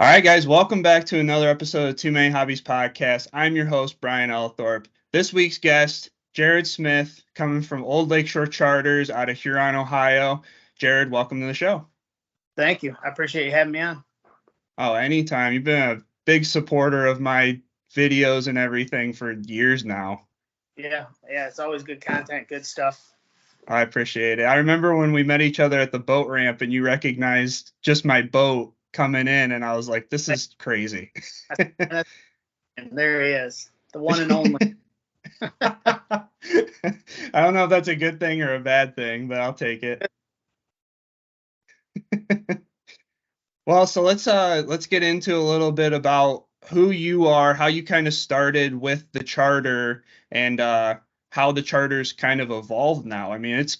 All right, guys, welcome back to another episode of Too Many Hobbies podcast. I'm your host, Brian Elthorpe. This week's guest, Jerod Smith, coming from Old Lakeshore Charters out of Huron, Ohio. Jerod, welcome to the show. Thank you. I appreciate you having me on. Oh, anytime. You've been a big supporter of my videos and everything for years now. Yeah, it's always good content, good stuff. I appreciate it. I remember when we met each other at the boat ramp and you recognized just my boat coming in, and I was like, this is crazy. And there he is, the one and only. I don't know if that's a good thing or a bad thing, but I'll take it. Well, so let's get into a little bit about who you are, how you kind of started with the charter, and how the charter's kind of evolved now. I mean, it's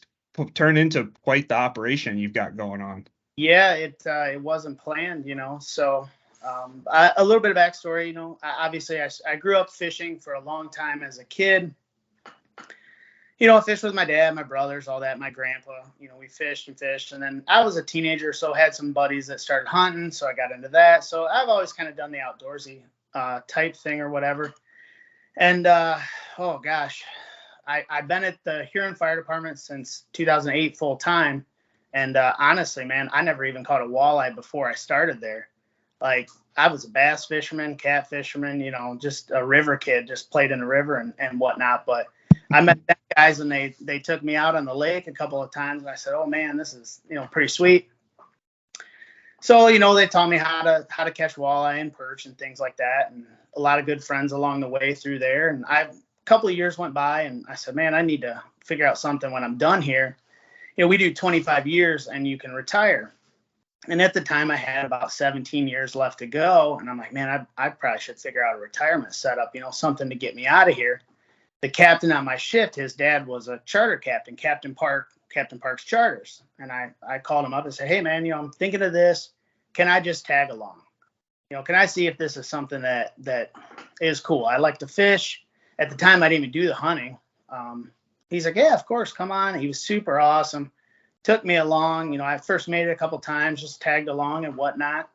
turned into quite the operation you've got going on. Yeah, it wasn't planned, So a little bit of backstory, Obviously, I grew up fishing for a long time as a kid. I fished with my dad, my brothers, all that, my grandpa. We fished, and then I was a teenager, so had some buddies that started hunting, so I got into that. So I've always kind of done the outdoorsy type thing or whatever. And oh gosh, I've been at the Huron Fire Department since 2008 full time. And honestly, man, I never even caught a walleye before I started there. Like, I was a bass fisherman, cat fisherman, just a river kid, just played in the river and whatnot. But I met them guys, and they took me out on the lake a couple of times, and I said, oh man, this is pretty sweet. So they taught me how to catch walleye and perch and things like that, and a lot of good friends along the way through there. And a couple of years went by, and I said, man, I need to figure out something when I'm done here. We do 25 years and you can retire. And at the time I had about 17 years left to go, and I'm like, man, I probably should figure out a retirement setup, something to get me out of here. The captain on my shift, his dad was a charter captain, Captain Park's Charters. And I called him up and said, hey man, I'm thinking of this. Can I just tag along? Can I see if this is something that is cool? I like to fish. At the time, I didn't even do the hunting. He's like, yeah, of course, come on. He was super awesome. Took me along. I first made it a couple times, just tagged along and whatnot.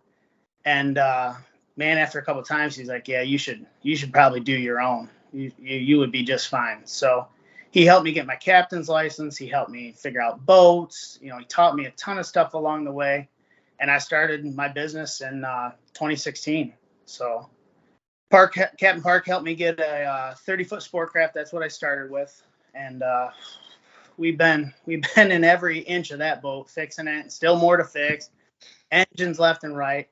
And man, after a couple times, he's like, yeah, you should probably do your own. You would be just fine. So he helped me get my captain's license. He helped me figure out boats. He taught me a ton of stuff along the way. And I started my business in 2016. So Captain Park helped me get a 30-foot Sportcraft. That's what I started with. And we've been in every inch of that boat, fixing it. Still more to fix. Engines left and right.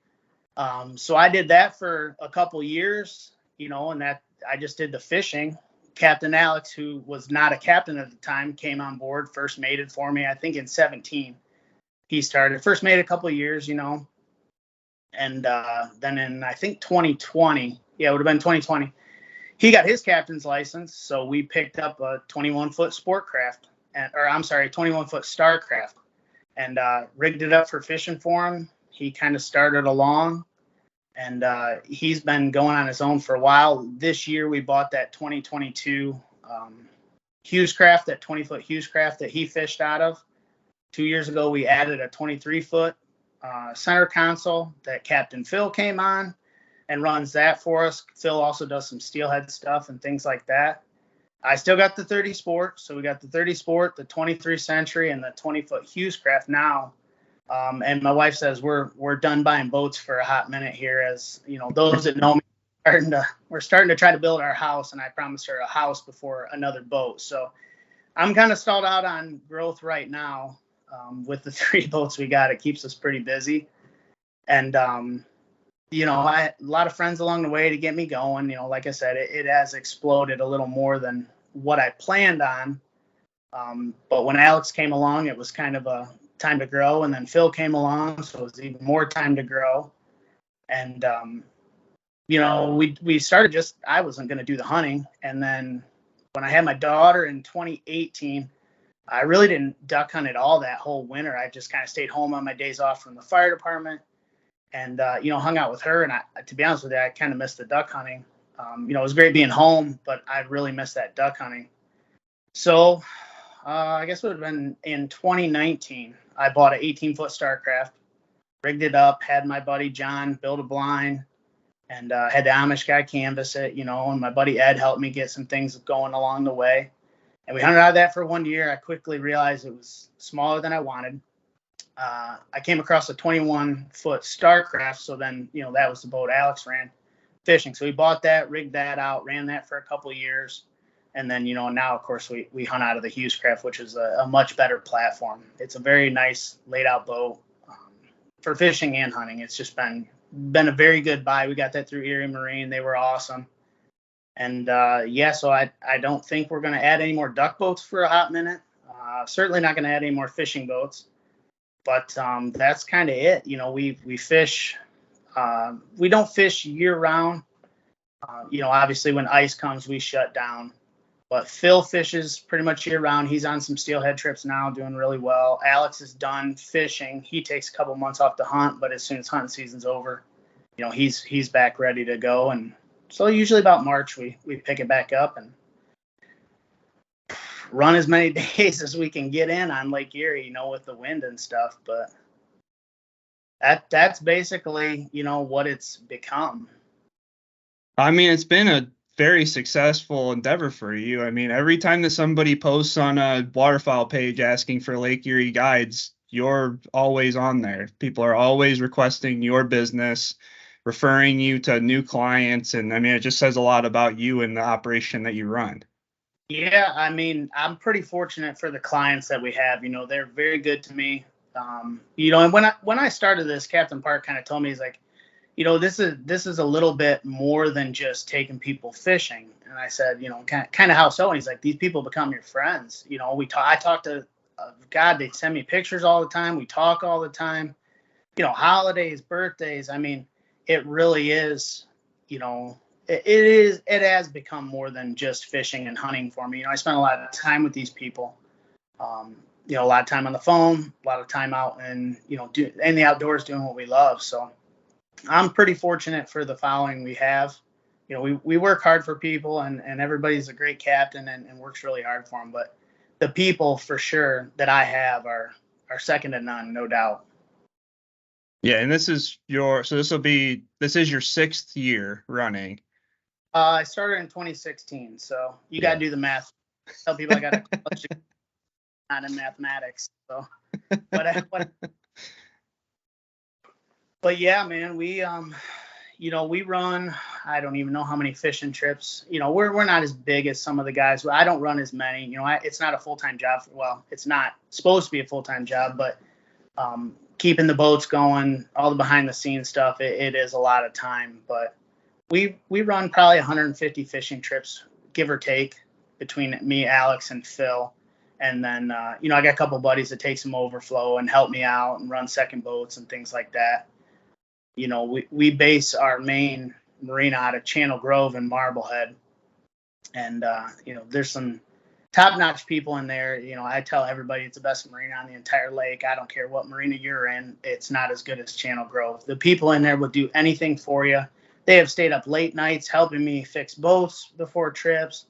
So I did that for a couple years, and that I just did the fishing. Captain Alex, who was not a captain at the time, came on board, first mated for me, I think in 17. He started, first made a couple of years, and then in, I think 2020, it would have been 2020, he got his captain's license. So we picked up a 21-foot Sportcraft, 21-foot Starcraft, and rigged it up for fishing for him. He kind of started along, and he's been going on his own for a while. This year we bought that 2022 𝐥𝐤𝐤𝐿, that 20-foot 𝐥𝐤𝐤𝐿 that he fished out of. 2 years ago, we added a 23-foot center console that Captain Phil came on and runs that for us. Phil also does some steelhead stuff and things like that. I still got the 30 Sport. So we got the 30 Sport, the 23 Century, and the 20-foot 𝐥𝐤𝐤𝐿 now. And my wife says we're done buying boats for a hot minute here. As those that know me, we're starting to try to build our house, and I promised her a house before another boat. So I'm kind of stalled out on growth right now. With the 3 boats we got, it keeps us pretty busy. And, I had a lot of friends along the way to get me going. Like I said, it has exploded a little more than what I planned on. But when Alex came along, it was kind of a time to grow. And then Phil came along, so it was even more time to grow. And, we started I wasn't going to do the hunting. And then when I had my daughter in 2018, I really didn't duck hunt at all that whole winter. I just kind of stayed home on my days off from the fire department and, hung out with her. And to be honest with you, I kind of missed the duck hunting. It was great being home, but I really missed that duck hunting. So I guess it would have been in 2019, I bought an 18-foot Starcraft. rigged it up, had my buddy John build a blind, and had the Amish guy canvas it, and my buddy Ed helped me get some things going along the way. And we hunted out of that for 1 year. I quickly realized it was smaller than I wanted. I came across a 21-foot Starcraft, so then, that was the boat Alex ran fishing. So we bought that, rigged that out, ran that for a couple of years. And then, now, of course, we hunt out of the 𝐬𝐤𝐬𝐻, which is a much better platform. It's a very nice laid out boat for fishing and hunting. It's just been a very good buy. We got that through Erie Marine. They were awesome. And so I don't think we're going to add any more duck boats for a hot minute. Certainly not going to add any more fishing boats. But that's kind of it. We fish. We don't fish year round. Obviously when ice comes, we shut down. But Phil fishes pretty much year round. He's on some steelhead trips now, doing really well. Alex is done fishing. He takes a couple months off to hunt, but as soon as hunting season's over, he's back ready to go. And so usually about March we pick it back up and run as many days as we can get in on Lake Erie, with the wind and stuff. But that's basically, what it's become. I mean, it's been a very successful endeavor for you. I mean, every time that somebody posts on a waterfowl page asking for Lake Erie guides, you're always on there. People are always requesting your business, referring you to new clients. And I mean, it just says a lot about you and the operation that you run. Yeah, I mean, I'm pretty fortunate for the clients that we have. They're very good to me. And when I started this, Captain Park kind of told me, he's like, this is a little bit more than just taking people fishing. And I said, kind of how so? And he's like, these people become your friends. I talk to God, they send me pictures all the time. We talk all the time. Holidays, birthdays. I mean, it really is, it has become more than just fishing and hunting for me. I spend a lot of time with these people. A lot of time on the phone, a lot of time out and, in the outdoors doing what we love. So I'm pretty fortunate for the following we have. We work hard for people and everybody's a great captain and works really hard for them. But the people for sure that I have are second to none, no doubt. Yeah. And this is your 6th year running. I started in 2016. So you got to do the math. Tell people I got a college degree, not in mathematics. So, but yeah, man, we run, I don't even know how many fishing trips. We're not as big as some of the guys. I don't run as many. It's not a full-time job. Well, it's not supposed to be a full-time job, but keeping the boats going, all the behind-the-scenes stuff, it is a lot of time. But we run probably 150 fishing trips, give or take, between me, Alex, and Phil. And then, I got a couple buddies that take some overflow and help me out and run second boats and things like that. We base our main marina out of Channel Grove and Marblehead. And, there's some top-notch people in there. I tell everybody it's the best marina on the entire lake. I don't care what marina you're in. It's not as good as Channel Grove. The people in there will do anything for you. They have stayed up late nights helping me fix boats before trips.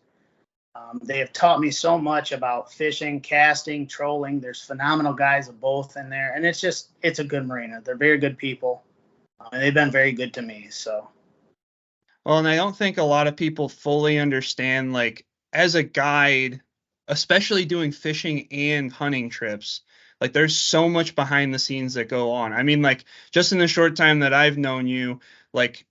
They have taught me so much about fishing, casting, trolling. There's phenomenal guys of both in there. And it's a good marina. They're very good people. And they've been very good to me. So. Well, and I don't think a lot of people fully understand, like, as a guide, especially doing fishing and hunting trips, like, there's so much behind the scenes that go on. I mean, like, just in the short time that I've known you, like,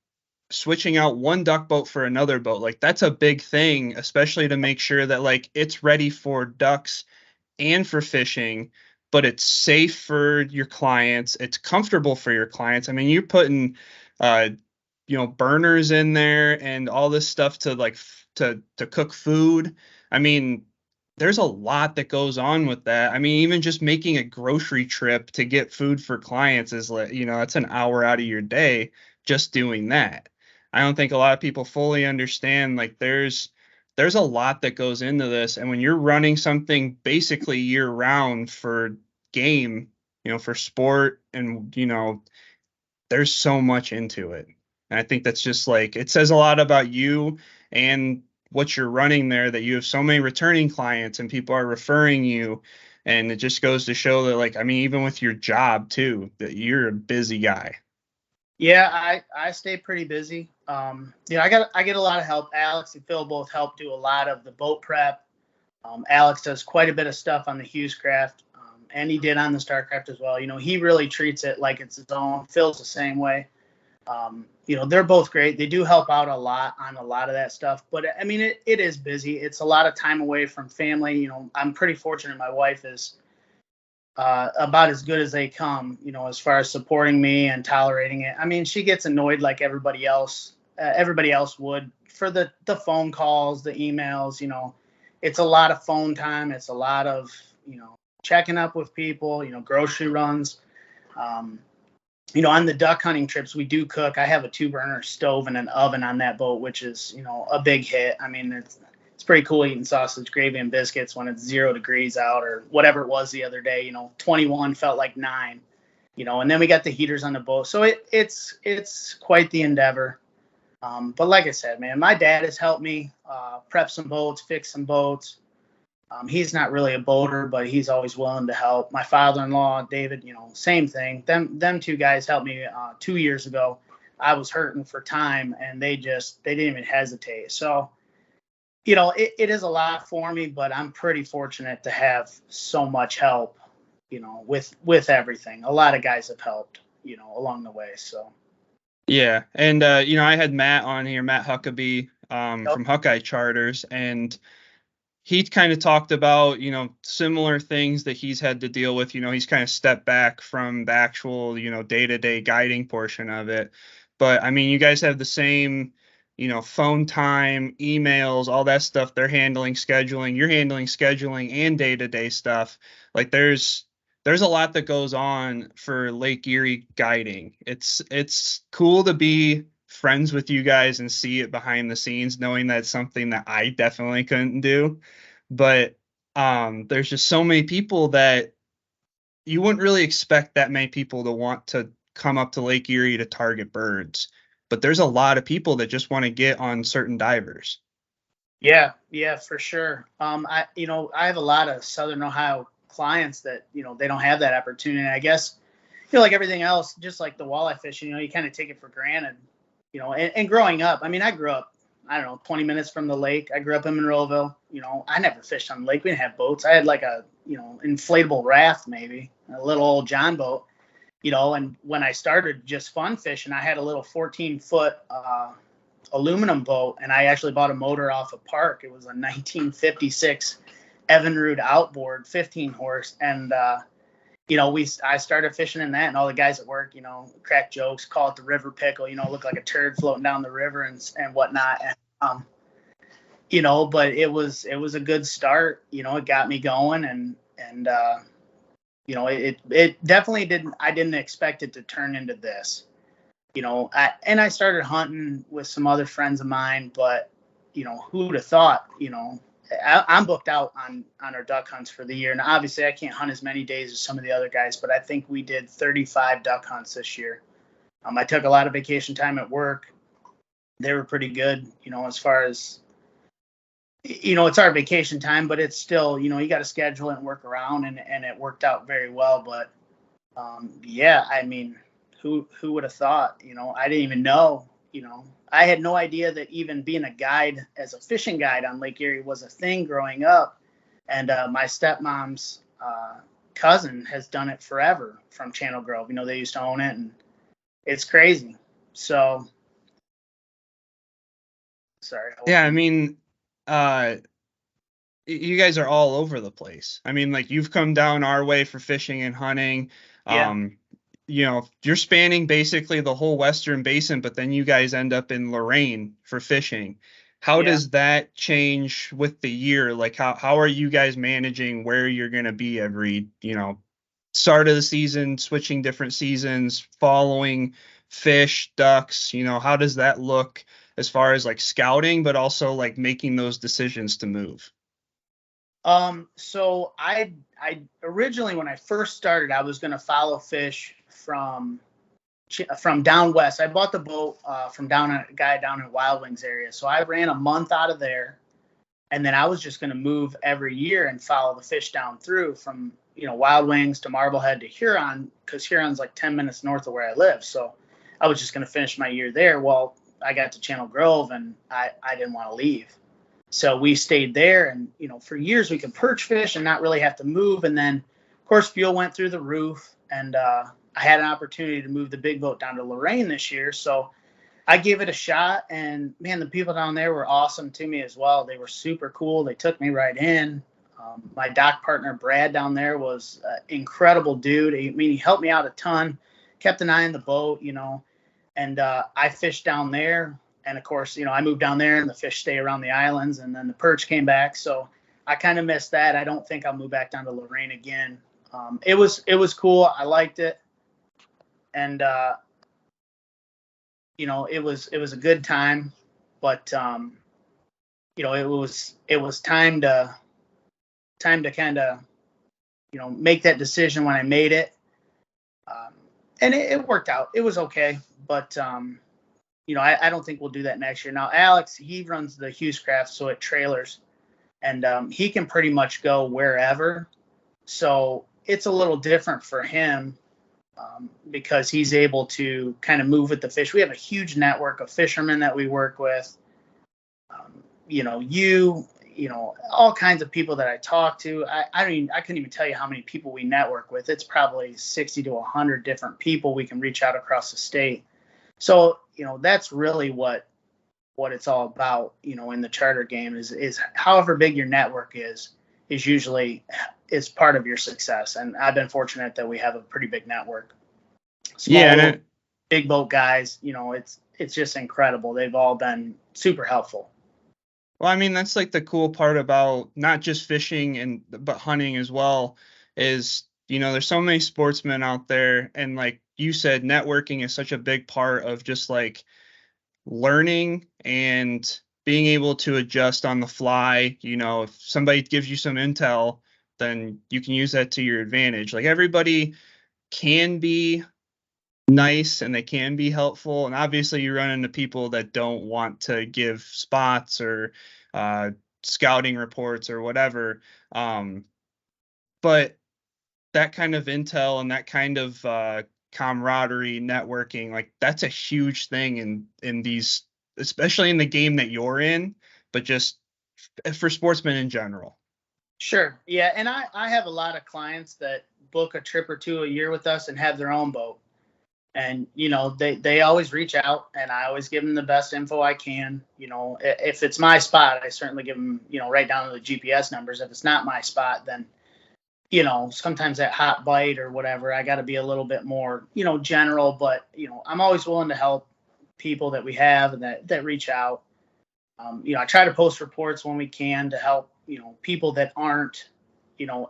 switching out one duck boat for another boat, like, that's a big thing, especially to make sure that, like, it's ready for ducks and for fishing, but it's safe for your clients. It's comfortable for your clients. I mean, you're putting, burners in there and all this stuff to cook food. I mean, there's a lot that goes on with that. I mean, even just making a grocery trip to get food for clients is like, it's an hour out of your day just doing that. I don't think a lot of people fully understand, like, there's a lot that goes into this. And when you're running something basically year round for game, for sport, and, there's so much into it. And I think that's just, like, it says a lot about you and what you're running there, that you have so many returning clients and people are referring you. And it just goes to show that, like, I mean, even with your job too, that you're a busy guy. Yeah, I stay pretty busy. I get a lot of help. Alex and Phil both help do a lot of the boat prep. Alex does quite a bit of stuff on the 𝐤𝐤𝐬𝐻, and he did on the StarCraft as well. He really treats it like it's his own. Phil's the same way. They're both great. They do help out a lot on a lot of that stuff. But I mean, it is busy. It's a lot of time away from family. I'm pretty fortunate. My wife is about as good as they come, as far as supporting me and tolerating it. I mean, she gets annoyed like everybody else would for the phone calls, the emails. It's a lot of phone time. It's a lot of, checking up with people, grocery runs. On the duck hunting trips, we do cook. I have a 2-burner stove and an oven on that boat, which is, a big hit. I mean, it's pretty cool eating sausage, gravy, and biscuits when it's 0 degrees out or whatever it was the other day. 21 felt like 9. And then we got the heaters on the boat, so it's quite the endeavor. But like I said, man, my dad has helped me prep some boats, fix some boats. He's not really a boater, but he's always willing to help. My father-in-law, David, same thing. Them 2 guys helped me 2 years ago. I was hurting for time, and they didn't even hesitate. So, it is a lot for me, but I'm pretty fortunate to have so much help, with everything. A lot of guys have helped, along the way. So. Yeah, and I had Matt on here, Matt Huckabee, from Hawkeye Charters, and he kind of talked about, similar things that he's had to deal with. He's kind of stepped back from the actual, day-to-day guiding portion of it. But I mean, you guys have the same, phone time, emails, all that stuff. They're handling scheduling. You're handling scheduling and day-to-day stuff. Like there's a lot that goes on for Lake Erie guiding. It's cool to be friends with you guys and see it behind the scenes, knowing that's something that I definitely couldn't do. But there's just so many people that you wouldn't really expect that many people to want to come up to Lake Erie to target birds. But there's a lot of people that just want to get on certain divers. Yeah, for sure. I have a lot of Southern Ohio clients that, they don't have that opportunity. I guess, like everything else, just like the walleye fishing, you kind of take it for granted, and growing up, I mean, I grew up, I don't know, 20 minutes from the lake. I grew up in Monroeville. I never fished on the lake. We didn't have boats. I had like a, inflatable raft, maybe a little old John boat, and when I started just fun fishing, I had a little 14-foot, aluminum boat, and I actually bought a motor off a park. It was a 1956 Evinrude outboard, 15 horse, and I started fishing in that, and all the guys at work, crack jokes, call it the river pickle, look like a turd floating down the river and whatnot. And, but it was a good start. It got me going, and it definitely I didn't expect it to turn into this. I started hunting with some other friends of mine, but, who'd have thought, I'm booked out on our duck hunts for the year. And obviously I can't hunt as many days as some of the other guys, but I think we did 35 duck hunts this year. I took a lot of vacation time at work. They were pretty good, as far as, it's our vacation time, but it's still, you got to schedule it and work around, and it worked out very well. But, yeah, I mean, who would have thought, I didn't even know, I had no idea that even being a guide as a fishing guide on Lake Erie was a thing growing up. And my stepmom's cousin has done it forever from Channel Grove. They used to own it, and it's crazy. So, sorry. Yeah, I mean, you guys are all over the place. I mean, like you've come down our way for fishing and hunting. Yeah. You're spanning basically the whole Western Basin, but then you guys end up in Lorain for fishing. How does that change with the year? Like how are you guys managing where you're going to be every, start of the season, switching different seasons, following fish, ducks, how does that look as far as like scouting, but also like making those decisions to move? So I originally, when I first started, I was going to follow fish from down west. I bought the boat from a guy down in Wild Wings area. So I ran a month out of there. And then I was just going to move every year and follow the fish down through from, Wild Wings to Marblehead to Huron, because Huron's like 10 minutes north of where I live. So I was just going to finish my year there. Well, I got to Channel Grove and I didn't want to leave. So we stayed there, and, for years we could perch fish and not really have to move. And then, of course, fuel went through the roof, and I had an opportunity to move the big boat down to Lorain this year. So I gave it a shot, and man, the people down there were awesome to me as well. They were super cool. They took me right in. My dock partner, Brad, down there was an incredible dude. He helped me out a ton, kept an eye on the boat, and I fished down there. And of course, I moved down there and the fish stay around the islands, and then the perch came back. So I kind of missed that. I don't think I'll move back down to Lorain again. It was cool. I liked it. And, it was a good time, but, it was time to kind of, make that decision when I made it. And it worked out. It was okay. But, I don't think we'll do that next year. Now, Alex, he runs the 𝐥𝐤𝐬𝐻, so it trailers, and he can pretty much go wherever. So it's a little different for him because he's able to kind of move with the fish. We have a huge network of fishermen that we work with. All kinds of people that I talk to. I couldn't even tell you how many people we network with. It's probably 60 to 100 different people we can reach out across the state. So, that's really what it's all about, in the charter game is however big your network is usually is part of your success. And I've been fortunate that we have a pretty big network. Small, big boat guys, it's just incredible. They've all been super helpful. Well, I mean, that's like the cool part about not just fishing but hunting as well is, there's so many sportsmen out there, and like you said, networking is such a big part of just like learning and being able to adjust on the fly. If somebody gives you some intel, then you can use that to your advantage. Like everybody can be nice and they can be helpful, and obviously you run into people that don't want to give spots or scouting reports or whatever, but that kind of intel and that kind of camaraderie, networking, like that's a huge thing in these, especially in the game that you're in, but just for sportsmen in general. Sure. Yeah. And I have a lot of clients that book a trip or two a year with us and have their own boat. And, they always reach out, and I always give them the best info I can. If it's my spot, I certainly give them, right down to the GPS numbers. If it's not my spot, then, sometimes that hot bite or whatever, I got to be a little bit more, general. But, I'm always willing to help people that we have and that reach out. I try to post reports when we can to help, people that aren't,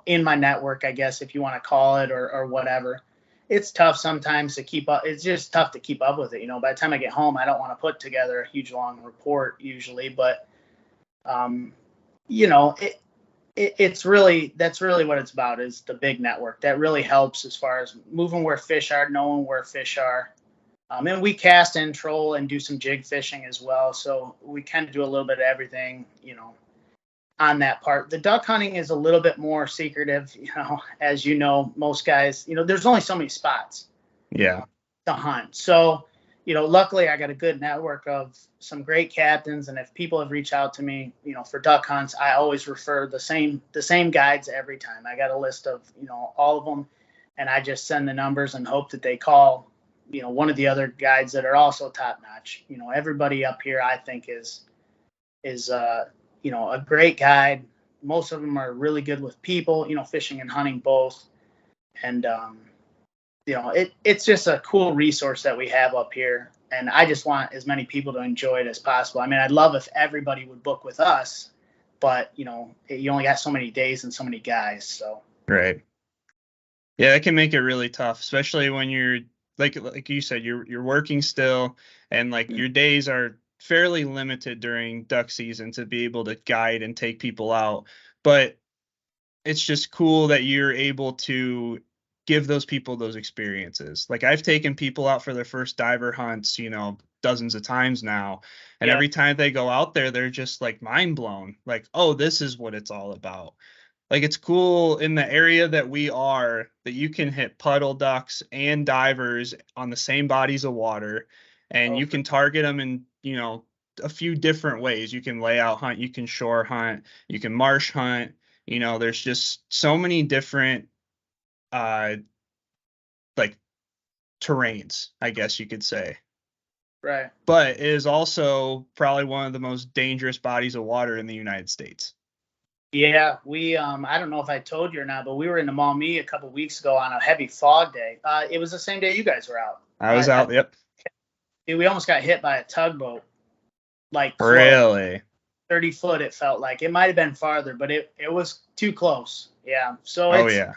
in my network, I guess, if you want to call it or whatever. It's tough sometimes to keep up. It's just tough to keep up with it. By the time I get home, I don't want to put together a huge long report usually, but, that's really what it's about, is the big network. That really helps as far as moving where fish are, knowing where fish are. And we cast and troll and do some jig fishing as well. So we kind of do a little bit of everything, on that part. The duck hunting is a little bit more secretive, as most guys, there's only so many spots to hunt. So, luckily I got a good network of some great captains. And if people have reached out to me, for duck hunts, I always refer the same guides every time. I got a list of, all of them, and I just send the numbers and hope that they call, one of the other guides that are also top notch. Everybody up here, I think is a great guide. Most of them are really good with people, fishing and hunting both. And, it's just a cool resource that we have up here. And I just want as many people to enjoy it as possible. I mean, I'd love if everybody would book with us, but, you only got so many days and so many guys. So. Right. Yeah, that can make it really tough, especially when you're like you said, you're working still, and like your days are fairly limited during duck season to be able to guide and take people out. But it's just cool that you're able to give those people those experiences. Like I've taken people out for their first diver hunts, dozens of times now. And Yeah. every time they go out there, they're just like mind blown. Like, oh, this is what it's all about. Like, it's cool in the area that we are that you can hit puddle ducks and divers on the same bodies of water, and Oh, you can target them in, a few different ways. You can layout hunt, you can shore hunt, you can marsh hunt. There's just so many different uh like terrains, I guess you could say. right. But it is also probably one of the most dangerous bodies of water in the United States. Yeah, we I don't know if I told you or not, but we were in the Maumee a couple weeks ago on a heavy fog day. It was the same day you guys were out. I was out, yep. We almost got hit by a tugboat, like close, Really? 30 foot. It felt like it might have been farther, but it was too close. Yeah, so Oh yeah.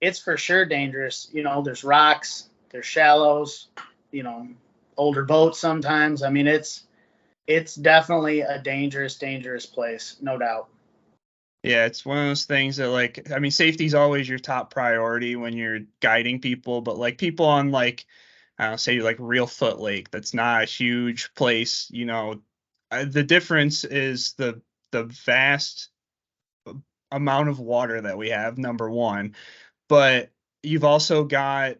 it's for sure dangerous. There's rocks, there's shallows, older boats sometimes. I mean, it's definitely a dangerous place, no doubt. Yeah, it's one of those things that, like, I mean, safety is always your top priority when you're guiding people, but like people on, like, I don't know, say like Real Foot Lake, that's not a huge place, the difference is the vast amount of water that we have, number one, but you've also got,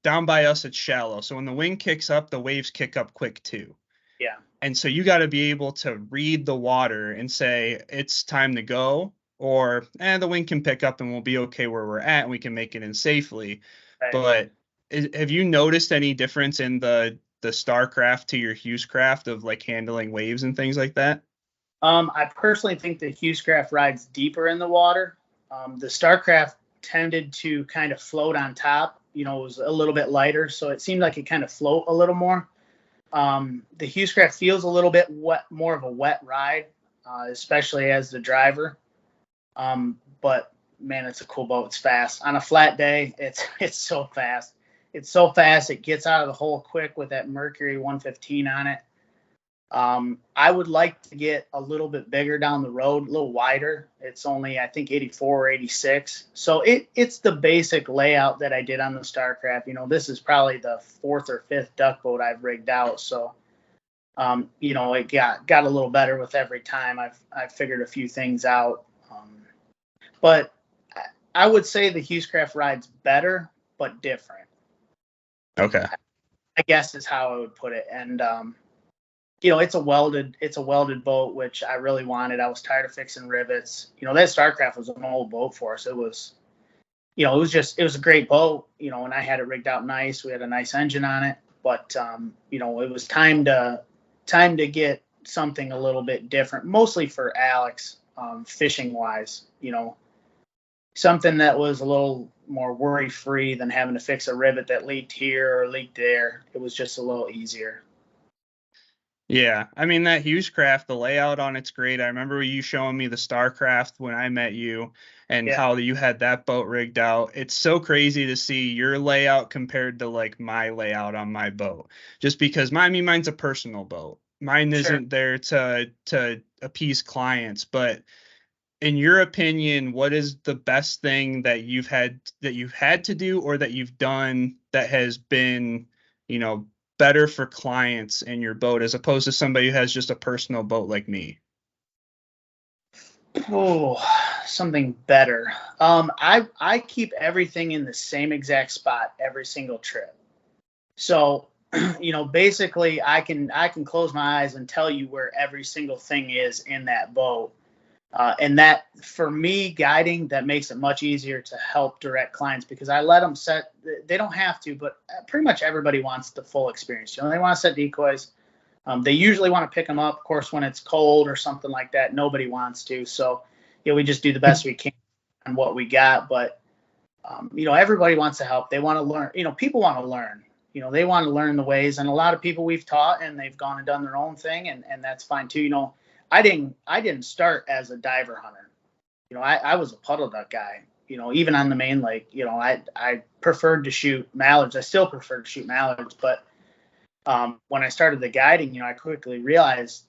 down by us it's shallow. So when the wind kicks up, the waves kick up quick too. Yeah. And so you got to be able to read the water and say, it's time to go, or the wind can pick up and we'll be okay where we're at and we can make it in safely. Right. But have you noticed any difference in the Starcraft to your Hughescraft of like handling waves and things like that? I personally think the Hughescraft rides deeper in the water. The Starcraft tended to kind of float on top. It was a little bit lighter, so it seemed like it kind of float a little more. The Hughescraft feels a little bit wet, more of a wet ride, especially as the driver. But man, it's a cool boat. It's fast. On a flat day, it's so fast. It's so fast. It gets out of the hole quick with that Mercury 115 on it. I would like to get a little bit bigger down the road, a little wider. It's only, I think, 84 or 86. So it's the basic layout that I did on the Starcraft. This is probably the fourth or fifth duck boat I've rigged out. So, it got a little better with every time. I've figured a few things out. But I would say the Hughescraft rides better, but different. Okay. I guess is how I would put it. And, it's a welded boat, which I really wanted. I was tired of fixing rivets. That Starcraft was an old boat for us. It was, it was a great boat, and I had it rigged out nice. We had a nice engine on it, but, it was time to get something a little bit different, mostly for Alex, fishing wise, something that was a little more worry free than having to fix a rivet that leaked here or leaked there. It was just a little easier. Yeah, I mean, that Hughescraft, the layout on it's great. I remember you showing me the Starcraft when I met you and how you had that boat rigged out. It's so crazy to see your layout compared to like my layout on my boat. Just because mine's a personal boat. Mine isn't there to appease clients, but in your opinion, what is the best thing that you've had to do or that you've done that has been, better for clients in your boat as opposed to somebody who has just a personal boat like me? Oh, something better. I keep everything in the same exact spot every single trip. So, basically I can close my eyes and tell you where every single thing is in that boat. And that, for me, guiding, that makes it much easier to help direct clients because I let them set. They don't have to, but pretty much everybody wants the full experience. They want to set decoys. They usually want to pick them up. Of course, when it's cold or something like that, nobody wants to. So, we just do the best we can on what we got. But, everybody wants to help. They want to learn. People want to learn. They want to learn the ways. And a lot of people we've taught, and they've gone and done their own thing, and that's fine too. I didn't start as a diver hunter. I was a puddle duck guy. Even on the main lake, I preferred to shoot mallards. I still prefer to shoot mallards, but when I started the guiding, I quickly realized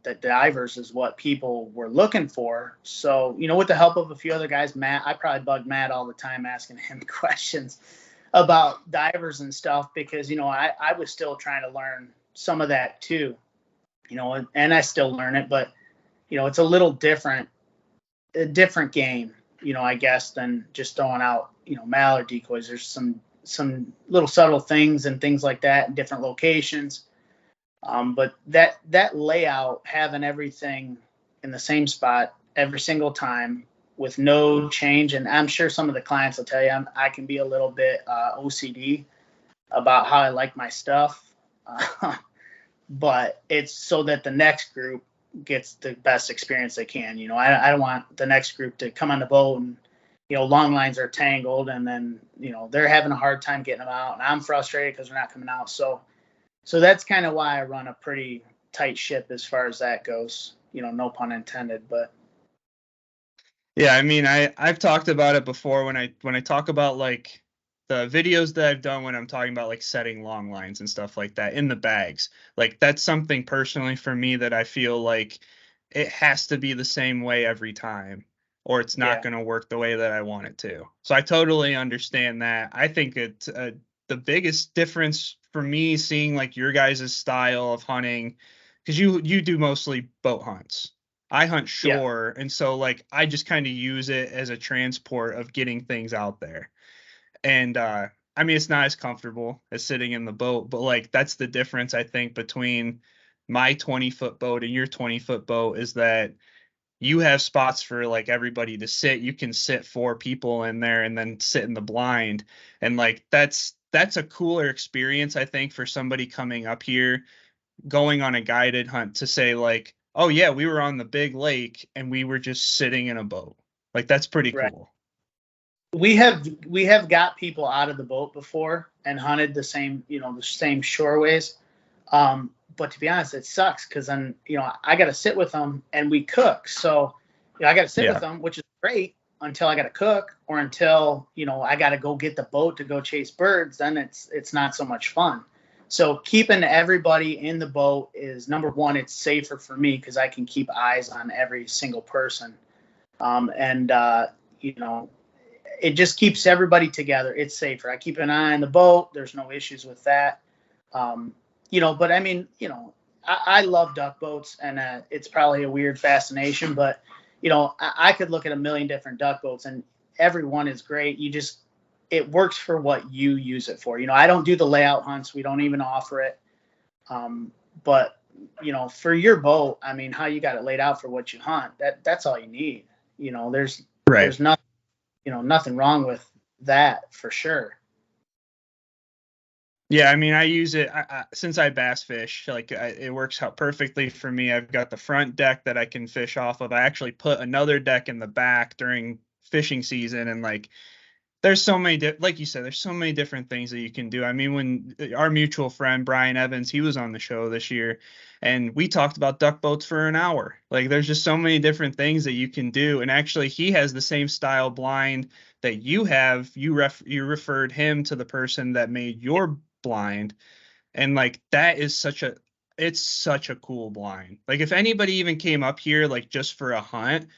that divers is what people were looking for. So, with the help of a few other guys, Matt, I probably bugged Matt all the time asking him questions about divers and stuff because, I was still trying to learn some of that too, and I still learn it, but it's a little a different game, I guess, than just throwing out, mallard decoys. There's some little subtle things and things like that in different locations. But that layout, having everything in the same spot every single time with no change, and I'm sure some of the clients will tell you I can be a little bit OCD about how I like my stuff, but it's so that the next group gets the best experience they can. I don't want the next group to come on the boat and long lines are tangled, and then they're having a hard time getting them out, and I'm frustrated because they're not coming out. So that's kind of why I run a pretty tight ship as far as that goes. No pun intended, but. Yeah, I mean, I've talked about it before when I talk about like the videos that I've done when I'm talking about like setting long lines and stuff like that in the bags. Like that's something personally for me that I feel like it has to be the same way every time, or it's not going to work the way that I want it to. So I totally understand that. I think it's the biggest difference for me seeing like your guys' style of hunting, because you do mostly boat hunts. I hunt shore, and so like I just kind of use it as a transport of getting things out there. And I mean, it's not as comfortable as sitting in the boat, but like that's the difference I think between my 20-foot boat and your 20-foot boat, is that you have spots for like everybody to sit. You can sit 4 people in there and then sit in the blind, and like that's a cooler experience I think for somebody coming up here going on a guided hunt to say like, oh yeah, we were on the big lake and we were just sitting in a boat. Like that's pretty cool. We have got people out of the boat before and hunted the same shoreways. But to be honest, it sucks because then I got to sit with them and we cook. So I got to sit with them, which is great until I got to cook, or until I got to go get the boat to go chase birds. Then it's not so much fun. So keeping everybody in the boat is number one. It's safer for me because I can keep eyes on every single person, and it just keeps everybody together. It's safer. I keep an eye on the boat. There's no issues with that. But I mean, I love duck boats, and it's probably a weird fascination, but I could look at a million different duck boats, and every one is great. It works for what you use it for. I don't do the layout hunts. We don't even offer it. But for your boat, I mean, how you got it laid out for what you hunt, that's all you need. There's nothing, nothing wrong with that for sure. Yeah, I mean, I use it since I bass fish. Like, it works out perfectly for me. I've got the front deck that I can fish off of. I actually put another deck in the back during fishing season, and like, there's so many, like you said, there's so many different things that you can do. I mean, when our mutual friend Brian Evans, he was on the show this year, and we talked about duck boats for an hour. Like, there's just so many different things that you can do. And actually, he has the same style blind that you have. You referred him to the person that made your blind, and like that is it's such a cool blind. Like, if anybody even came up here like just for a hunt,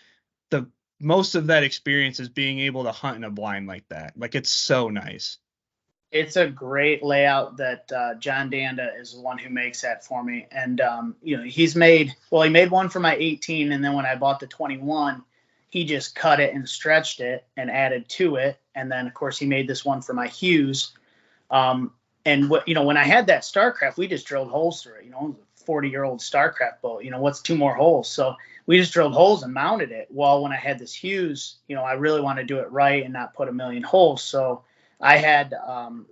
the most of that experience is being able to hunt in a blind like that. Like, it's so nice. It's a great layout that John Danda is the one who makes that for me. And, he made one for my 18. And then when I bought the 21, he just cut it and stretched it and added to it. And then, of course, he made this one for my Hughes. And when I had that Starcraft, we just drilled holes through it. It was a 40-year-old Starcraft boat. What's 2 more holes? So we just drilled holes and mounted it. Well, when I had this Hughes, I really want to do it right and not put a million holes. So I had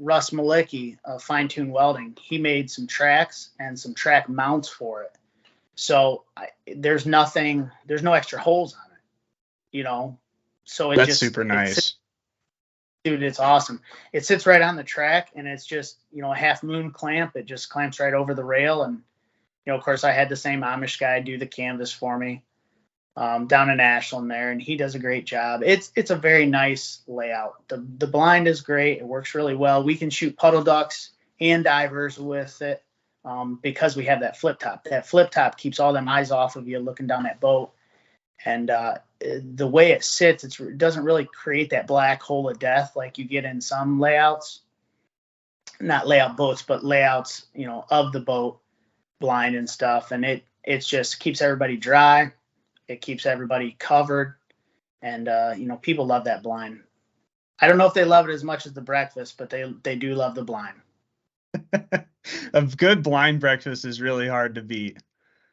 Russ Malicki of Fine Tune Welding. He made some tracks and some track mounts for it. So there's no extra holes on it. So that's super nice. Dude, it's awesome. It sits right on the track, and it's just, a half moon clamp. It just clamps right over the rail. And, of course, I had the same Amish guy do the canvas for me down in Ashland there, and he does a great job. It's a very nice layout. The blind is great. It works really well. We can shoot puddle ducks and divers with it because we have that flip top. That flip top keeps all them eyes off of you looking down that boat. And the way it sits, it doesn't really create that black hole of death like you get in some layouts. Not layout boats, but layouts, of the boat. blind and stuff, and it's just keeps everybody dry. It keeps everybody covered, and people love that blind. I don't know if they love it as much as the breakfast, but they do love the blind. A good blind breakfast is really hard to beat.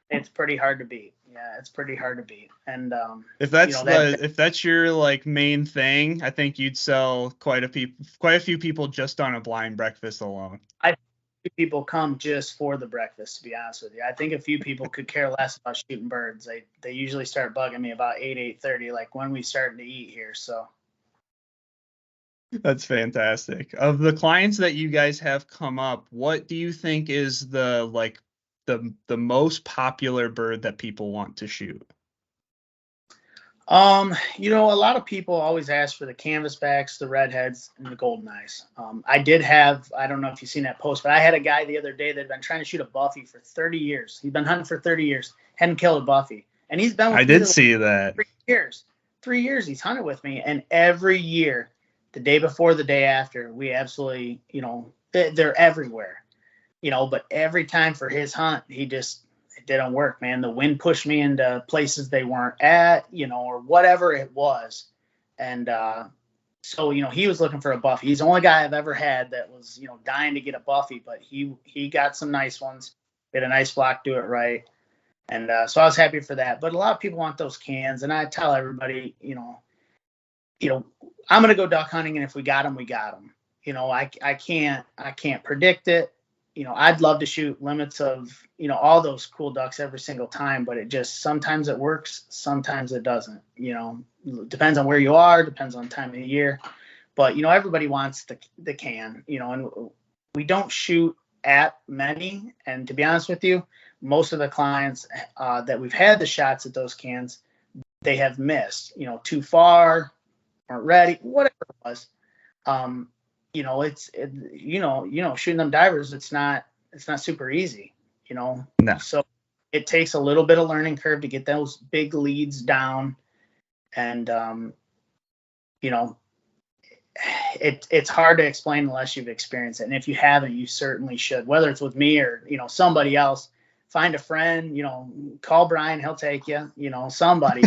It's pretty hard to beat. Yeah, it's pretty hard to beat. And if that's your like main thing, I think you'd sell quite a few people just on a blind breakfast alone. I think people come just for the breakfast, to be honest with you. I think a few people could care less about shooting birds. They usually start bugging me about 8:30, like when we starting to eat here. So that's fantastic. Of the clients that you guys have come up, what do you think is the most popular bird that people want to shoot? A lot of people always ask for the canvasbacks, the redheads, and the golden eyes. I don't know if you've seen that post, but I had a guy the other day that had been trying to shoot a buffy for 30 years. He'd been hunting for 30 years, hadn't killed a buffy. And he's been with me. I did see that. 3 years. 3 years he's hunted with me. And every year, the day before, the day after, we absolutely, they're everywhere. But every time for his hunt, it didn't work, man. The wind pushed me into places they weren't at, or whatever it was. And so, he was looking for a buffy. He's the only guy I've ever had that was, dying to get a buffy, but he got some nice ones. He had a nice flock, do it right. And so I was happy for that. But a lot of people want those cans. And I tell everybody, I'm going to go duck hunting. And if we got them, we got them. I can't predict it. I'd love to shoot limits of, all those cool ducks every single time, but sometimes it works, sometimes it doesn't, depends on where you are, depends on time of the year, but, everybody wants the can, and we don't shoot at many. And to be honest with you, most of the clients that we've had the shots at those cans, they have missed, too far, aren't ready, whatever it was. Shooting them divers, it's not super easy, No. So it takes a little bit of learning curve to get those big leads down. And, it's hard to explain unless you've experienced it. And if you haven't, you certainly should, whether it's with me or, somebody else. Find a friend, call Brian, he'll take you, somebody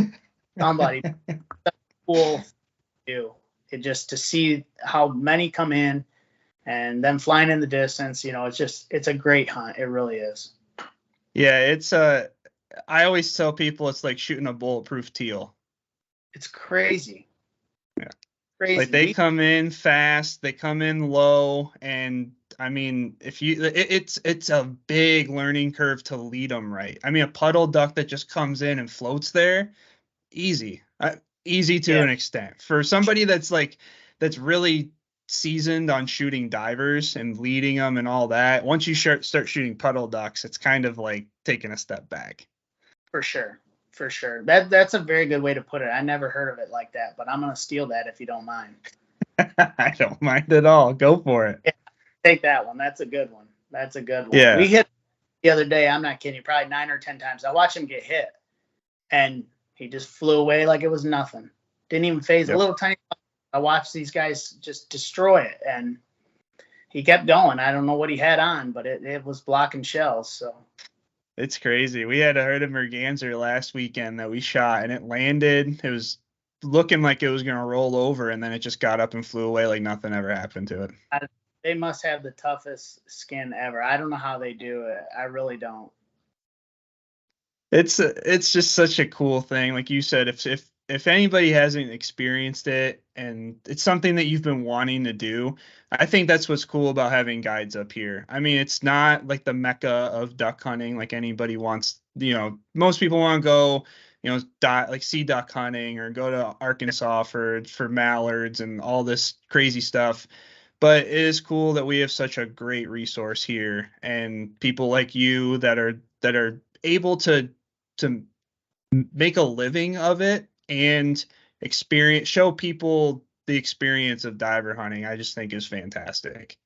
cool do. It just to see how many come in and then flying in the distance, it's a great hunt. It really is. Yeah, I always tell people it's like shooting a bulletproof teal. It's crazy. Yeah. Crazy. Like they come in fast, they come in low, and I mean, it's a big learning curve to lead them right. I mean, a puddle duck that just comes in and floats there, easy. Easy to an extent. For somebody that's really seasoned on shooting divers and leading them and all that, once you start shooting puddle ducks, it's kind of like taking a step back. For sure. That's a very good way to put it. I never heard of it like that, but I'm going to steal that if you don't mind. I don't mind at all. Go for it. Yeah, take that one. That's a good one. Yeah. We hit the other day, I'm not kidding you, probably 9 or 10 times. I watched him get hit, and he just flew away like it was nothing. Didn't even phase. Yep. A little tiny. I watched these guys just destroy it, and he kept going. I don't know what he had on, but it was blocking shells. So it's crazy. We had a herd of merganser last weekend that we shot, and it landed. It was looking like it was going to roll over, and then it just got up and flew away like nothing ever happened to it. They must have the toughest skin ever. I don't know how they do it. I really don't. It's just such a cool thing. Like you said, if anybody hasn't experienced it and it's something that you've been wanting to do, I think that's what's cool about having guides up here. I mean, it's not like the mecca of duck hunting. Like anybody wants, most people want to go, see duck hunting or go to Arkansas for mallards and all this crazy stuff. But it is cool that we have such a great resource here and people like you that are able to make a living of it and show people the experience of diver hunting. I just think is fantastic.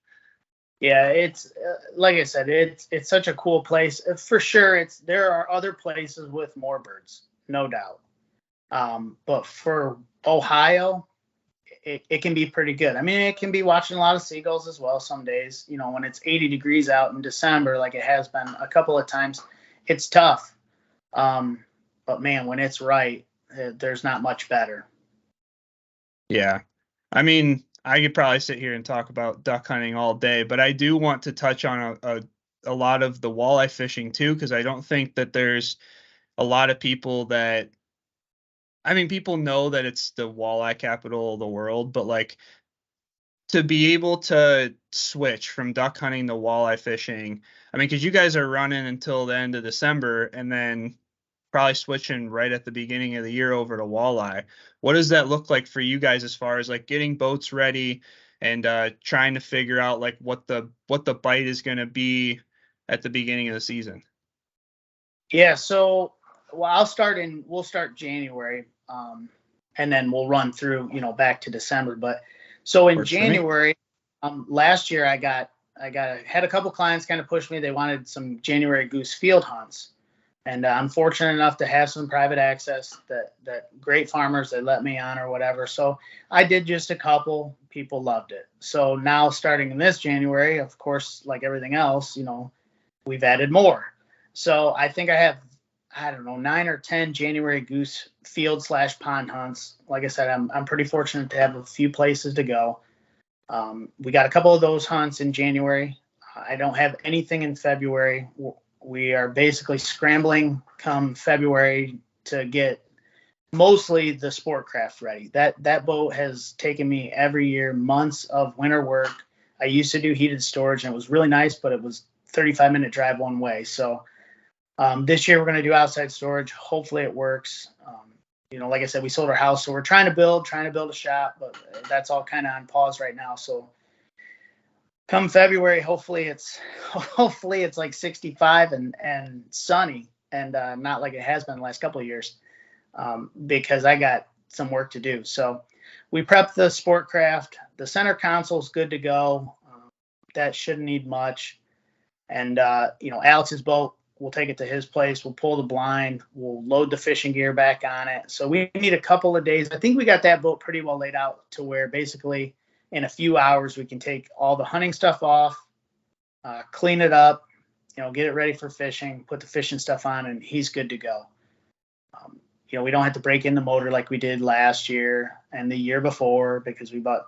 Yeah, it's like I said, it's such a cool place for sure. There are other places with more birds, no doubt. But for Ohio, it can be pretty good. I mean, it can be watching a lot of seagulls as well some days. You know, when it's 80 degrees out in December, like it has been a couple of times, it's tough. But man, when it's right, there's not much better. Yeah. I mean, I could probably sit here and talk about duck hunting all day, but I do want to touch on a lot of the walleye fishing too, because I don't think that there's a lot of people that, I mean, people know that it's the walleye capital of the world, but like to be able to switch from duck hunting to walleye fishing, I mean, because you guys are running until the end of December and then probably switching right at the beginning of the year over to walleye. What does that look like for you guys as far as like getting boats ready and trying to figure out like what the bite is going to be at the beginning of the season? Yeah, so well, we'll start January, and then we'll run through, back to December. But so in Works for me. January, last year had a couple clients kind of push me. They wanted some January goose field hunts, and I'm fortunate enough to have some private access that great farmers that let me on or whatever. So I did just a couple. People loved it. So now starting in this January, of course, like everything else, we've added more. So I think I have, I don't know, 9 or 10 January goose field / pond hunts. Like I said, I'm pretty fortunate to have a few places to go. We got a couple of those hunts in January. I don't have anything in February. We are basically scrambling come February to get mostly the sport craft ready. That boat has taken me every year months of winter work. I used to do heated storage and it was really nice, but it was 35-minute drive one way. So this year we're going to do outside storage. Hopefully it works. Like I said, we sold our house, so we're trying to build a shop, but that's all kind of on pause right now. So come February, hopefully it's like 65 and sunny and not like it has been the last couple of years, because I got some work to do. So we prepped the sport craft. The center console is good to go. That shouldn't need much. And Alex's boat, we'll take it to his place. We'll pull the blind. We'll load the fishing gear back on it. So we need a couple of days. I think we got that boat pretty well laid out to where basically in a few hours we can take all the hunting stuff off, clean it up, get it ready for fishing, put the fishing stuff on, and he's good to go. We don't have to break in the motor like we did last year and the year before, because we bought,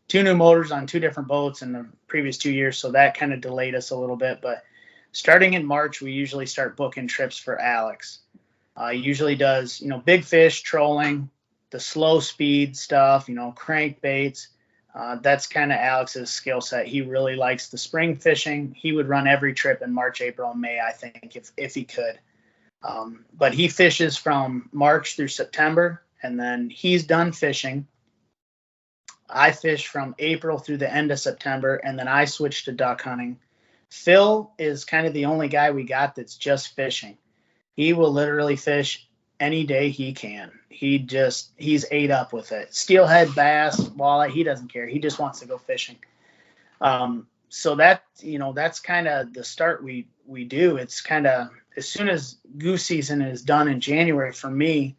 2 new motors on 2 different boats in the previous 2 years. So that kind of delayed us a little bit. But starting in March, we usually start booking trips for Alex. He usually does, big fish, trolling, the slow speed stuff, crankbaits. That's kind of Alex's skill set. He really likes the spring fishing. He would run every trip in March, April, and May, I think, if he could. But he fishes from March through September, and then he's done fishing. I fish from April through the end of September, and then I switch to duck hunting. Phil is kind of the only guy we got that's just fishing. He will literally fish any day he can. He's ate up with it. Steelhead, bass, walleye, he doesn't care. He just wants to go fishing. So that's kind of the start we do. It's kind of as soon as goose season is done in January for me,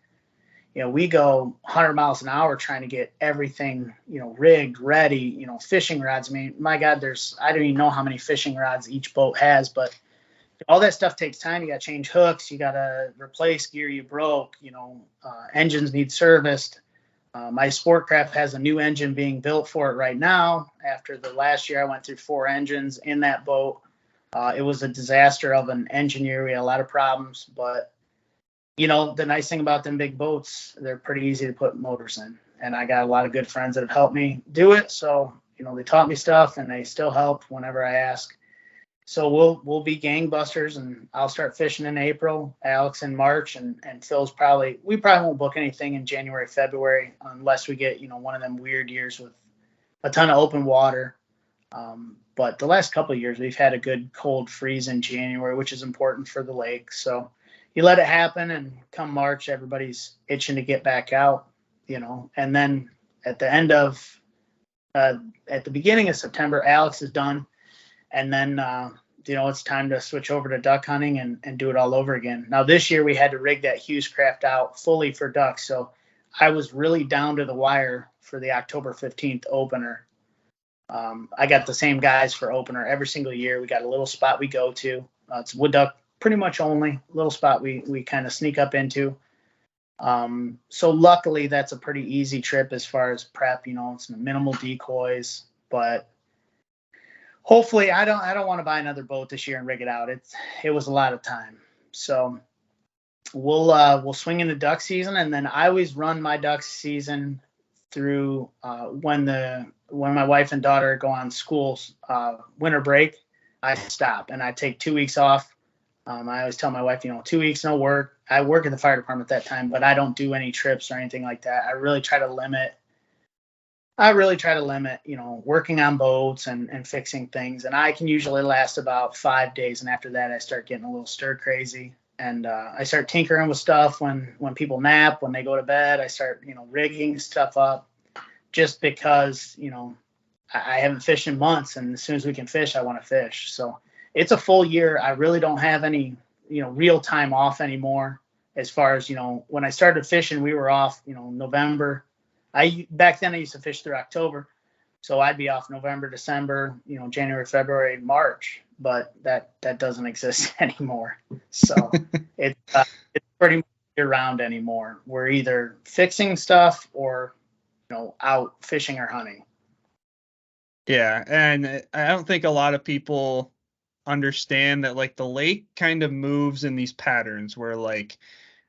we go 100 miles an hour trying to get everything, rigged, ready, fishing rods. I mean, my God, I don't even know how many fishing rods each boat has, but all that stuff takes time. You got to change hooks. You got to replace gear you broke, engines need serviced. My sport craft has a new engine being built for it right now. After the last year, I went through 4 engines in that boat. It was a disaster of an engine year. We had a lot of problems, but the nice thing about them big boats, they're pretty easy to put motors in. And I got a lot of good friends that have helped me do it. So, they taught me stuff and they still help whenever I ask. So we'll be gangbusters, and I'll start fishing in April, Alex in March, and Phil's we probably won't book anything in January, February, unless we get, one of them weird years with a ton of open water. But the last couple of years, we've had a good cold freeze in January, which is important for the lake. So you let it happen, and come March, everybody's itching to get back out, and then at the beginning of September, Alex is done. And then, it's time to switch over to duck hunting and do it all over again. Now, this year we had to rig that Hughes craft out fully for ducks. So I was really down to the wire for the October 15th opener. I got the same guys for opener every single year. We got a little spot we go to. It's wood duck pretty much only, little spot we kind of sneak up into. So luckily that's a pretty easy trip as far as prep, it's minimal decoys, but hopefully I don't want to buy another boat this year and rig it out. It was a lot of time. So we'll swing into duck season, and then I always run my duck season through when my wife and daughter go on school's winter break. I stop and I take 2 weeks off. I always tell my wife, 2 weeks no work. I work in the fire department at that time, but I don't do any trips or anything like that. I really try to limit, working on boats and fixing things. And I can usually last about 5 days, and after that I start getting a little stir crazy. And I start tinkering with stuff when people nap, when they go to bed. I start, rigging stuff up just because, I haven't fished in months. And as soon as we can fish, I want to fish. So it's a full year. I really don't have any, real time off anymore. As far as, when I started fishing, we were off, November. Back then I used to fish through October. So I'd be off November, December, January, February, March. But that doesn't exist anymore. So it's pretty much year round anymore. We're either fixing stuff or out fishing or hunting. Yeah, and I don't think a lot of people understand that like the lake kind of moves in these patterns where like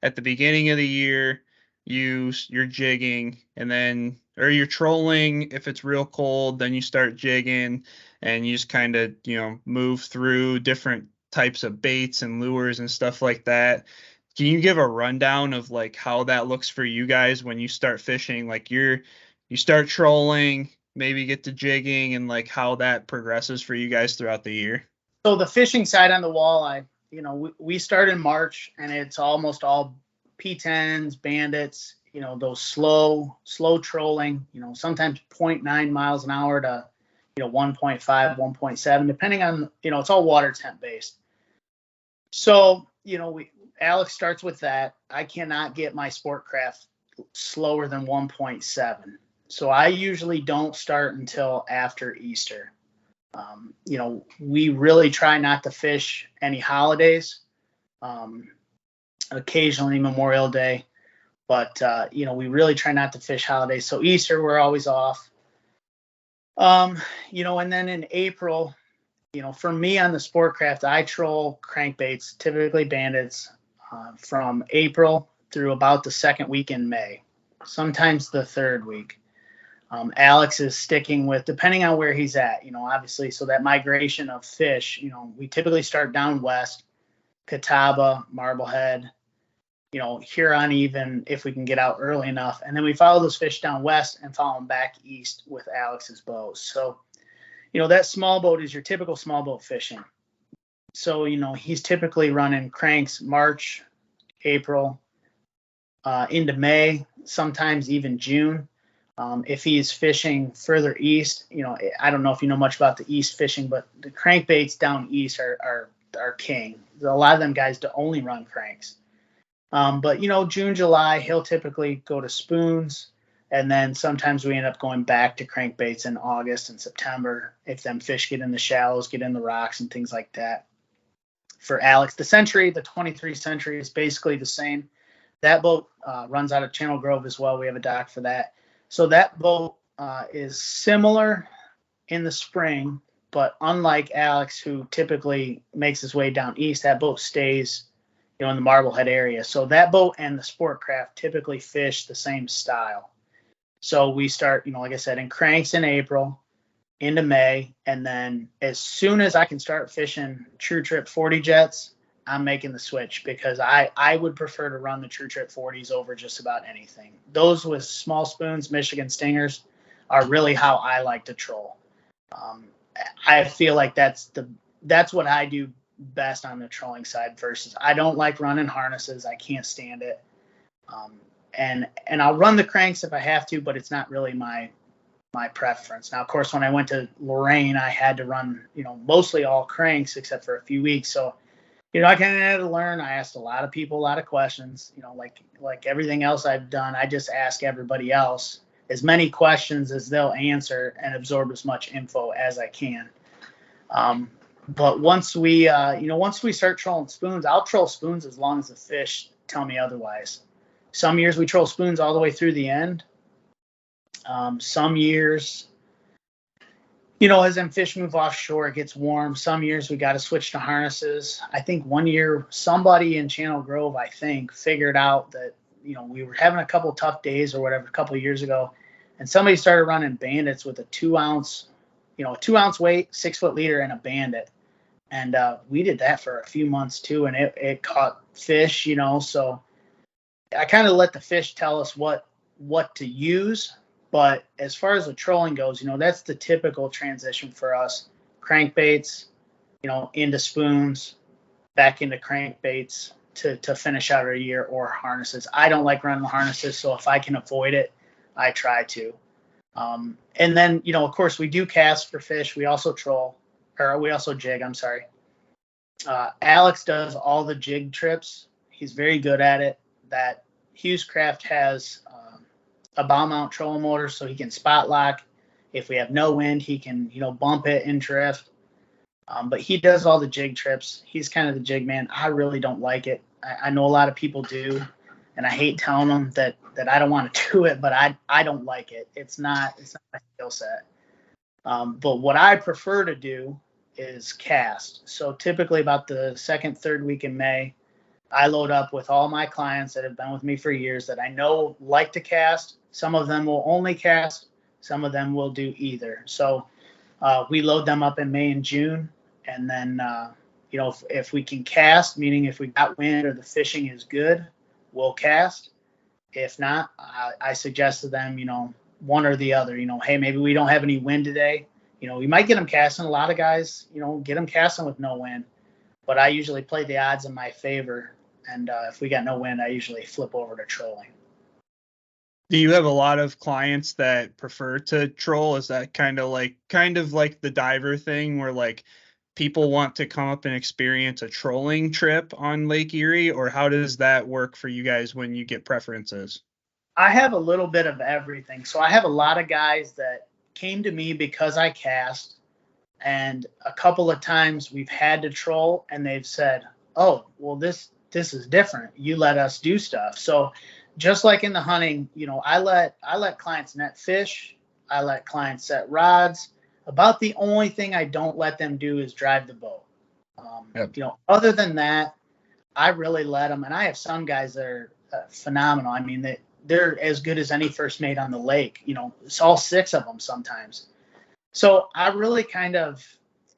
at the beginning of the year you're jigging, and then or you're trolling. If it's real cold, then you start jigging, and you just kind of move through different types of baits and lures and stuff like that. Can you give a rundown of like how that looks for you guys when you start fishing? Like you start trolling, maybe get to jigging, and like how that progresses for you guys throughout the year. So the fishing side on the walleye, we start in March, and it's almost all P10s, bandits, those slow trolling, sometimes 0.9 miles an hour to, 1.5, 1.7, depending on, it's all water temp based. So, Alex starts with that. I cannot get my sport craft slower than 1.7. So I usually don't start until after Easter. We really try not to fish any holidays, occasionally Memorial Day, but, we really try not to fish holidays. So Easter, we're always off. And then in April, for me on the sport craft, I troll crankbaits, typically bandits, from April through about the second week in May, sometimes the third week. Alex is sticking with, depending on where he's at, obviously, so that migration of fish, we typically start down west, Catawba, Marblehead, Huron, even if we can get out early enough. And then we follow those fish down west and follow them back east with Alex's bows. So, that small boat is your typical small boat fishing. So, he's typically running cranks March, April, into May, sometimes even June. If he's fishing further east, I don't know if you know much about the east fishing, but the crankbaits down east are king. A lot of them guys only run cranks. But June, July, he'll typically go to spoons, and then sometimes we end up going back to crankbaits in August and September if them fish get in the shallows, get in the rocks and things like that. For Alex, the Century, the 23 Century is basically the same. That boat runs out of Channel Grove as well. We have a dock for that. So that boat is similar in the spring, but unlike Alex, who typically makes his way down east, that boat stays, in the Marblehead area. So that boat and the sport craft typically fish the same style. So we start, like I said, in cranks in April into May, and then as soon as I can start fishing True Trip 40 jets, I'm making the switch, because I would prefer to run the True Trip 40s over just about anything. Those with small spoons, Michigan Stingers, are really how I like to troll. I feel like that's what I do best on the trolling side, versus I don't like running harnesses. I can't stand it. And I'll run the cranks if I have to, but it's not really my preference. Now, of course, when I went to Lorain, I had to run, mostly all cranks except for a few weeks. So I kind of had to learn. I asked a lot of people a lot of questions. Like everything else I've done, I just ask everybody else as many questions as they'll answer and absorb as much info as I can. But once we start trolling spoons, I'll troll spoons as long as the fish tell me otherwise. Some years we troll spoons all the way through the end. Some years, as them fish move offshore, it gets warm. Some years we got to switch to harnesses. I think one year somebody in Channel Grove, figured out that, we were having a couple tough days or whatever a couple of years ago, and somebody started running bandits with a 2-ounce weight, 6-foot leader, and a bandit. And we did that for a few months too, and it caught fish, so I kind of let the fish tell us what to use. But as far as the trolling goes, that's the typical transition for us. Crankbaits, into spoons, back into crankbaits to finish out our year, or harnesses. I don't like running the harnesses, so if I can avoid it, I try to. And then, of course, we do cast for fish. We also jig, I'm sorry. Alex does all the jig trips. He's very good at it. That Hughes-Craft has a bow mount trolling motor, so he can spot lock. If we have no wind, he can, bump it and drift. But he does all the jig trips. He's kind of the jig man. I really don't like it. I know a lot of people do, and I hate telling them that I don't want to do it, but I don't like it. It's not my skill set. But what I prefer to do is cast. So typically about the second, third week in May, I load up with all my clients that have been with me for years that I know like to cast. Some of them will only cast. Some of them will do either. So we load them up in May and June. And then, if we can cast, meaning if we got wind or the fishing is good, we'll cast. If not, I suggest to them, one or the other. Hey, maybe we don't have any wind today. We might get them casting. A lot of guys, get them casting with no wind. But I usually play the odds in my favor. And if we got no wind, I usually flip over to trolling. Do you have a lot of clients that prefer to troll? Is that kind of like the diver thing where like people want to come up and experience a trolling trip on Lake Erie, or how does that work for you guys when you get preferences? I have a little bit of everything. So I have a lot of guys that came to me because I cast, and a couple of times we've had to troll and they've said, oh, well, this is different. You let us do stuff. So just like in the hunting, I let clients net fish. I let clients set rods. About the only thing I don't let them do is drive the boat. Yep. Other than that, I really let them. And I have some guys that are phenomenal. I mean, they're as good as any first mate on the lake. It's all 6 of them sometimes. So I really kind of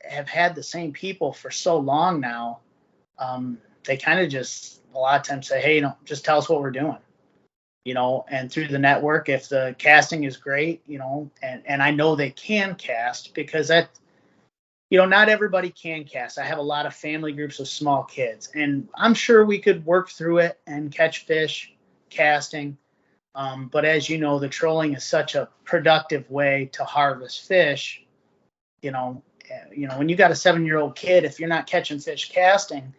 have had the same people for so long now. They kind of just a lot of times say, hey, just tell us what we're doing. And through the network, if the casting is great, and I know they can cast, because that, not everybody can cast. I have a lot of family groups with small kids, and I'm sure we could work through it and catch fish casting. But as you know, the trolling is such a productive way to harvest fish. When you got a 7-year-old kid, if you're not catching fish casting,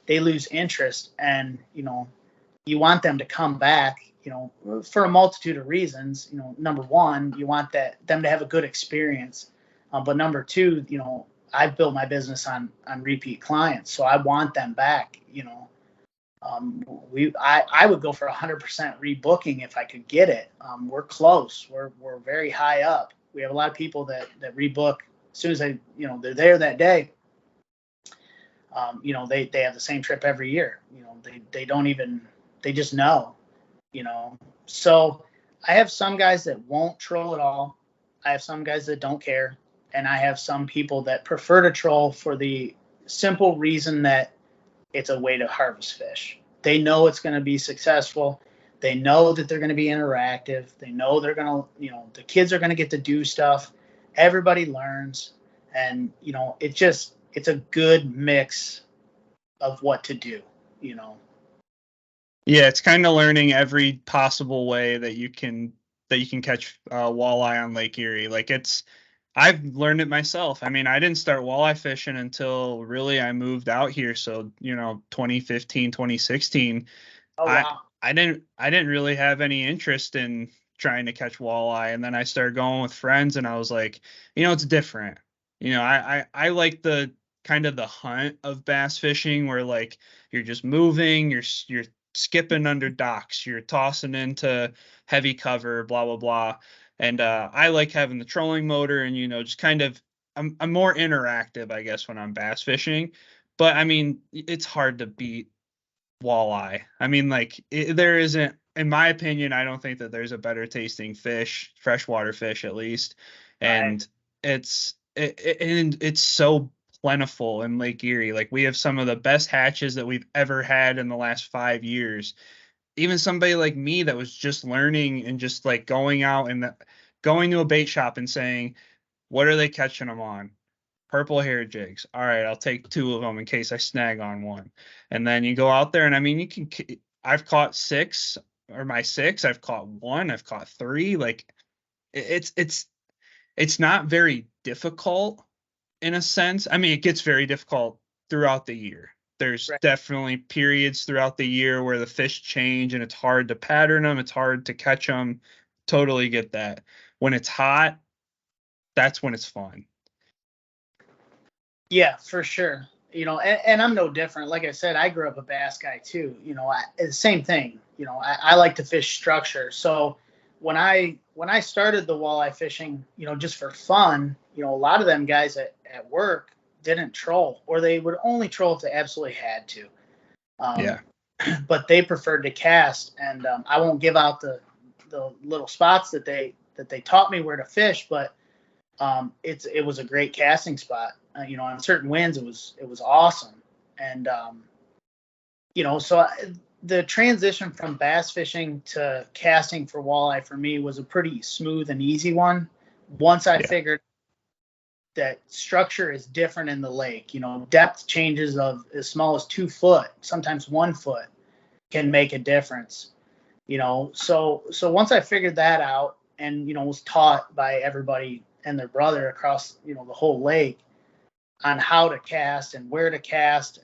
they lose interest, and, you want them to come back, for a multitude of reasons. Number one, you want them to have a good experience. But number two, I've built my business on repeat clients. So I want them back, I would go for 100% rebooking if I could get it. We're close. We're very high up. We have a lot of people that rebook as soon as they're there that day. They have the same trip every year. They just know. So I have some guys that won't troll at all. I have some guys that don't care, and I have some people that prefer to troll for the simple reason that it's a way to harvest fish. They know it's going to be successful. They know that they're going to be interactive. They know they're going to, the kids are going to get to do stuff. Everybody learns, and it's a good mix of what to do. Yeah, it's kind of learning every possible way that you can catch walleye on Lake Erie. Like I've learned it myself. I mean, I didn't start walleye fishing until really I moved out here. So, 2015, 2016. Oh I wow. I didn't really have any interest in trying to catch walleye, and then I started going with friends, and I was like, it's different. I like the kind of the hunt of bass fishing where like you're just moving, you're skipping under docks, you're tossing into heavy cover, blah blah blah, and I like having the trolling motor, and just kind of I'm more interactive, I guess, when I'm bass fishing. But I mean, it's hard to beat walleye. I mean, like there isn't, in my opinion, I don't think that there's a better tasting fish, freshwater fish at least, Right. and and it's so plentiful in Lake Erie. Like we have some of the best hatches that we've ever had in the last 5 years. Even somebody like me that was just learning and just like going out and going to a bait shop and saying, "What are they catching them on?" Purple hair jigs. All right, I'll take two of them in case I snag on one. And then you go out there, and I mean, I've caught six or my six. I've caught one. I've caught three. Like it's not very difficult in a sense. I mean, it gets very difficult throughout the year. There's Right. definitely periods throughout the year where the fish change and it's hard to pattern them. It's hard to catch them. Totally get that. When it's hot, that's when it's fun. Yeah, for sure. And I'm no different. Like I said, I grew up a bass guy too. The same thing. I like to fish structure. So when I started the walleye fishing, just for fun, a lot of them guys at work didn't troll, or they would only troll if they absolutely had to. Um, Yeah. but they preferred to cast, and I won't give out the little spots that they taught me where to fish, but it was a great casting spot. On certain winds, it was awesome, and the transition from bass fishing to casting for walleye for me was a pretty smooth and easy one. Once I Yeah. figured that structure is different in the lake, depth changes of as small as 2 foot, sometimes 1 foot, can make a difference. So once I figured that out, and was taught by everybody and their brother across the whole lake on how to cast and where to cast,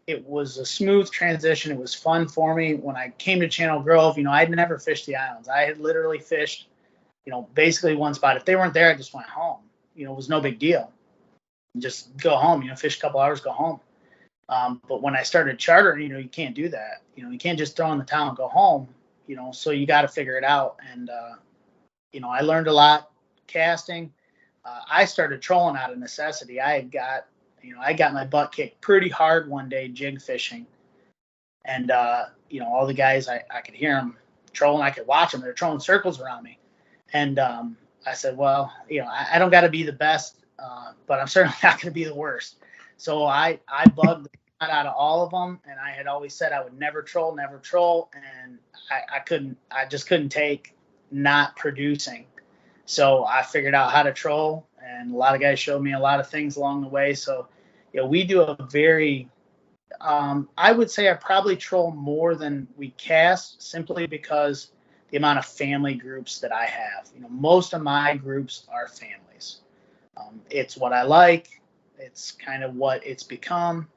it was a smooth transition. It was fun for me. When I came to Channel Grove, I'd never fished the islands. I had literally fished basically one spot. If they weren't there, I just went home. It was no big deal. Just go home, fish a couple hours, go home. But when I started chartering, you can't do that. You can't just throw in the towel and go home. So you got to figure it out. And I learned a lot casting. I started trolling out of necessity. I got my butt kicked pretty hard one day jig fishing, and all the guys, I could hear them trolling. I could watch them. They're trolling circles around me, and I said, well, I don't got to be the best, but I'm certainly not going to be the worst. So I bugged the shit out of all of them, and I had always said I would never troll, and I just couldn't take not producing. So I figured out how to troll, and a lot of guys showed me a lot of things along the way. So, we do a very, I would say I probably troll more than we cast, simply because the amount of family groups that I have. Most of my groups are families. It's what I like. It's kind of what it's become.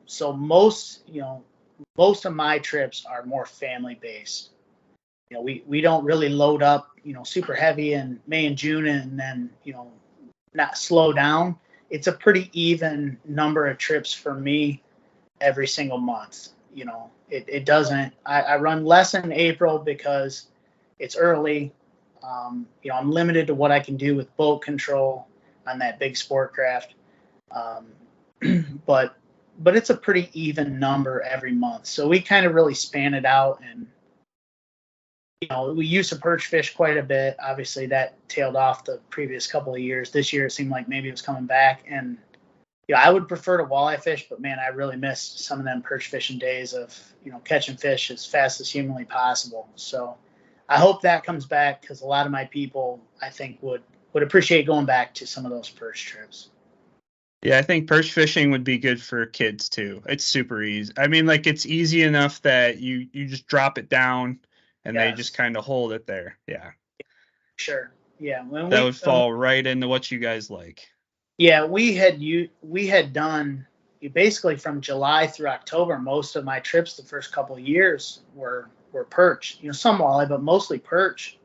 So most of my trips are more family based. We don't really load up, super heavy in May and June, and then, not slow down. It's a pretty even number of trips for me every single month. It doesn't, I run less in April because it's early. I'm limited to what I can do with boat control on that big sport craft. Um, but it's a pretty even number every month. So we kind of really span it out, and we used to perch fish quite a bit. Obviously, that tailed off the previous couple of years. This year, it seemed like maybe it was coming back. And I would prefer to walleye fish, but man, I really miss some of them perch fishing days of catching fish as fast as humanly possible. So I hope that comes back, because a lot of my people, I think, would appreciate going back to some of those perch trips. Yeah, I think perch fishing would be good for kids too. It's super easy. I mean, like it's easy enough that you just drop it down and they just Yes, kind of hold it there. Yeah. sure. Yeah, when that would fall right into what you guys like. Yeah, we had done basically from July through October. Most of my trips the first couple of years were perch. Some walleye, but mostly perch.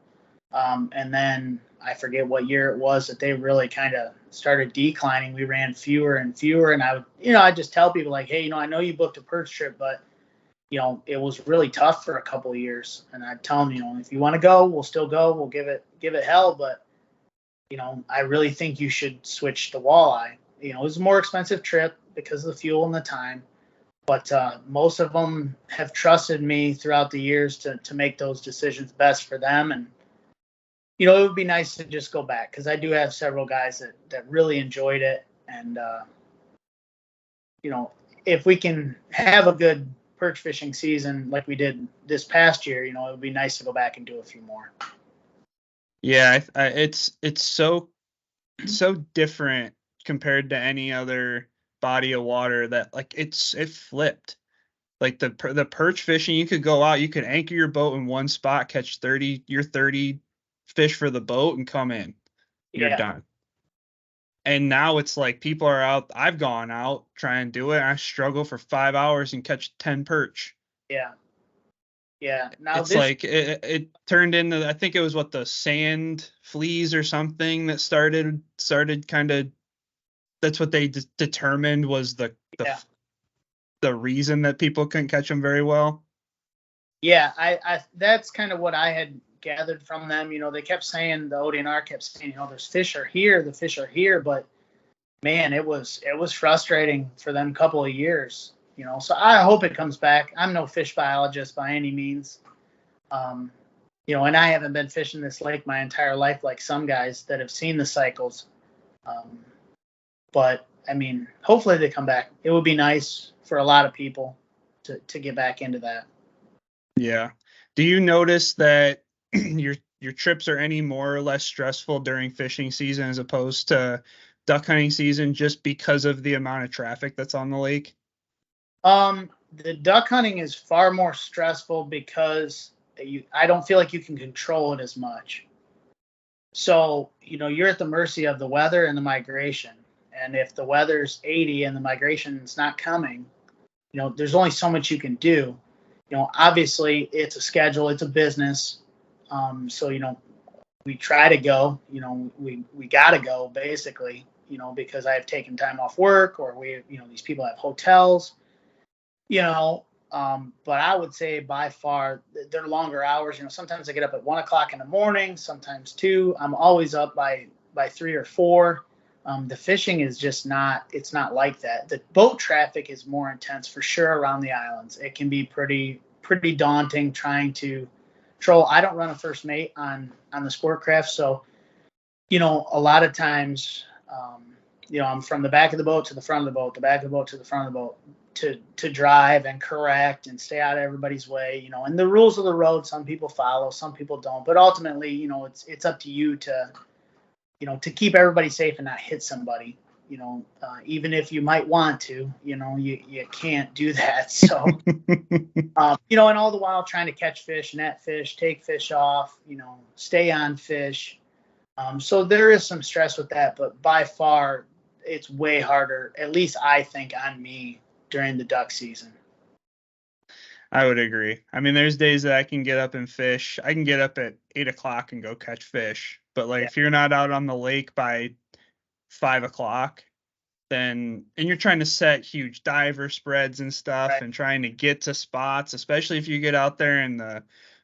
And then I forget what year it was that they really kind of started declining. We ran fewer and fewer, and I just tell people like, hey, I know you booked a perch trip, but it was really tough for a couple of years. And I'd tell them, if you want to go, we'll still go. We'll give it hell, but I really think you should switch to walleye. It was a more expensive trip because of the fuel and the time, but most of them have trusted me throughout the years to make those decisions best for them. And, it would be nice to just go back because I do have several guys that really enjoyed it. And, if we can have a good perch fishing season like we did this past year, it would be nice to go back and do a few more. Yeah, it's so different compared to any other body of water that like it flipped. Like the perch fishing, you could go out, you could anchor your boat in one spot, catch 30 fish for the boat and come in. You're done. And now it's like people are out. I've gone out trying to do it. I struggle for 5 hours and catch 10 perch. Yeah. Yeah. Now it's like it turned into, I think it was the sand fleas or something that started kind of, that's what they determined was the reason that people couldn't catch them very well. Yeah, I that's kind of what I had gathered from them. They kept saying, the ODNR kept saying, there's fish are here, the fish are here, but man, it was frustrating for them a couple of years. So I hope it comes back. I'm no fish biologist by any means. And I haven't been fishing this lake my entire life like some guys that have seen the cycles. But I mean, hopefully they come back. It would be nice for a lot of people to get back into that. Yeah. Do you notice that your trips are any more or less stressful during fishing season as opposed to duck hunting season just because of the amount of traffic that's on the lake? The duck hunting is far more stressful because I don't feel like you can control it as much. So, you're at the mercy of the weather and the migration. And if the weather's 80 and the migration's not coming, there's only so much you can do. Obviously it's a schedule, it's a business. So, we try to go, we got to go basically, because I have taken time off work or these people have hotels, but I would say by far they're longer hours. Sometimes I get up at 1 o'clock in the morning, sometimes 2. I'm always up by 3 or 4. The fishing is just it's not like that. The boat traffic is more intense for sure around the islands. It can be pretty daunting trying to troll. I don't run a first mate on the Sportcraft. So, a lot of times, I'm from the back of the boat to the front of the boat, the back of the boat to the front of the boat to drive and correct and stay out of everybody's way, and the rules of the road, some people follow, some people don't, but ultimately, it's up to you to keep everybody safe and not hit somebody, even if you might want to, you can't do that. So, and all the while trying to catch fish, net fish, take fish off, stay on fish. So there is some stress with that, but by far it's way harder, at least I think, on me during the duck season. I would agree. I mean, there's days that I can get up and fish. I can get up at 8 o'clock and go catch fish. But if you're not out on the lake by 5 o'clock, and you're trying to set huge diver spreads and stuff, right, and trying to get to spots, especially if you get out there and the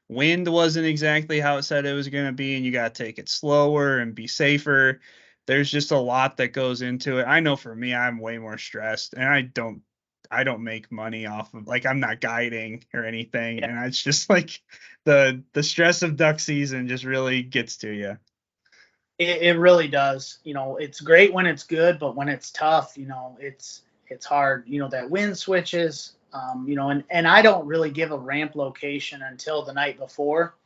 wind wasn't exactly how it said it was going to be, and you got to take it slower and be safer. There's just a lot that goes into it. I know for me, I'm way more stressed, and I don't make money off of, I'm not guiding or anything. Yeah. And it's just the stress of duck season just really gets to you. It really does. It's great when it's good, but when it's tough, it's hard. That wind switches, and I don't really give a ramp location until the night before.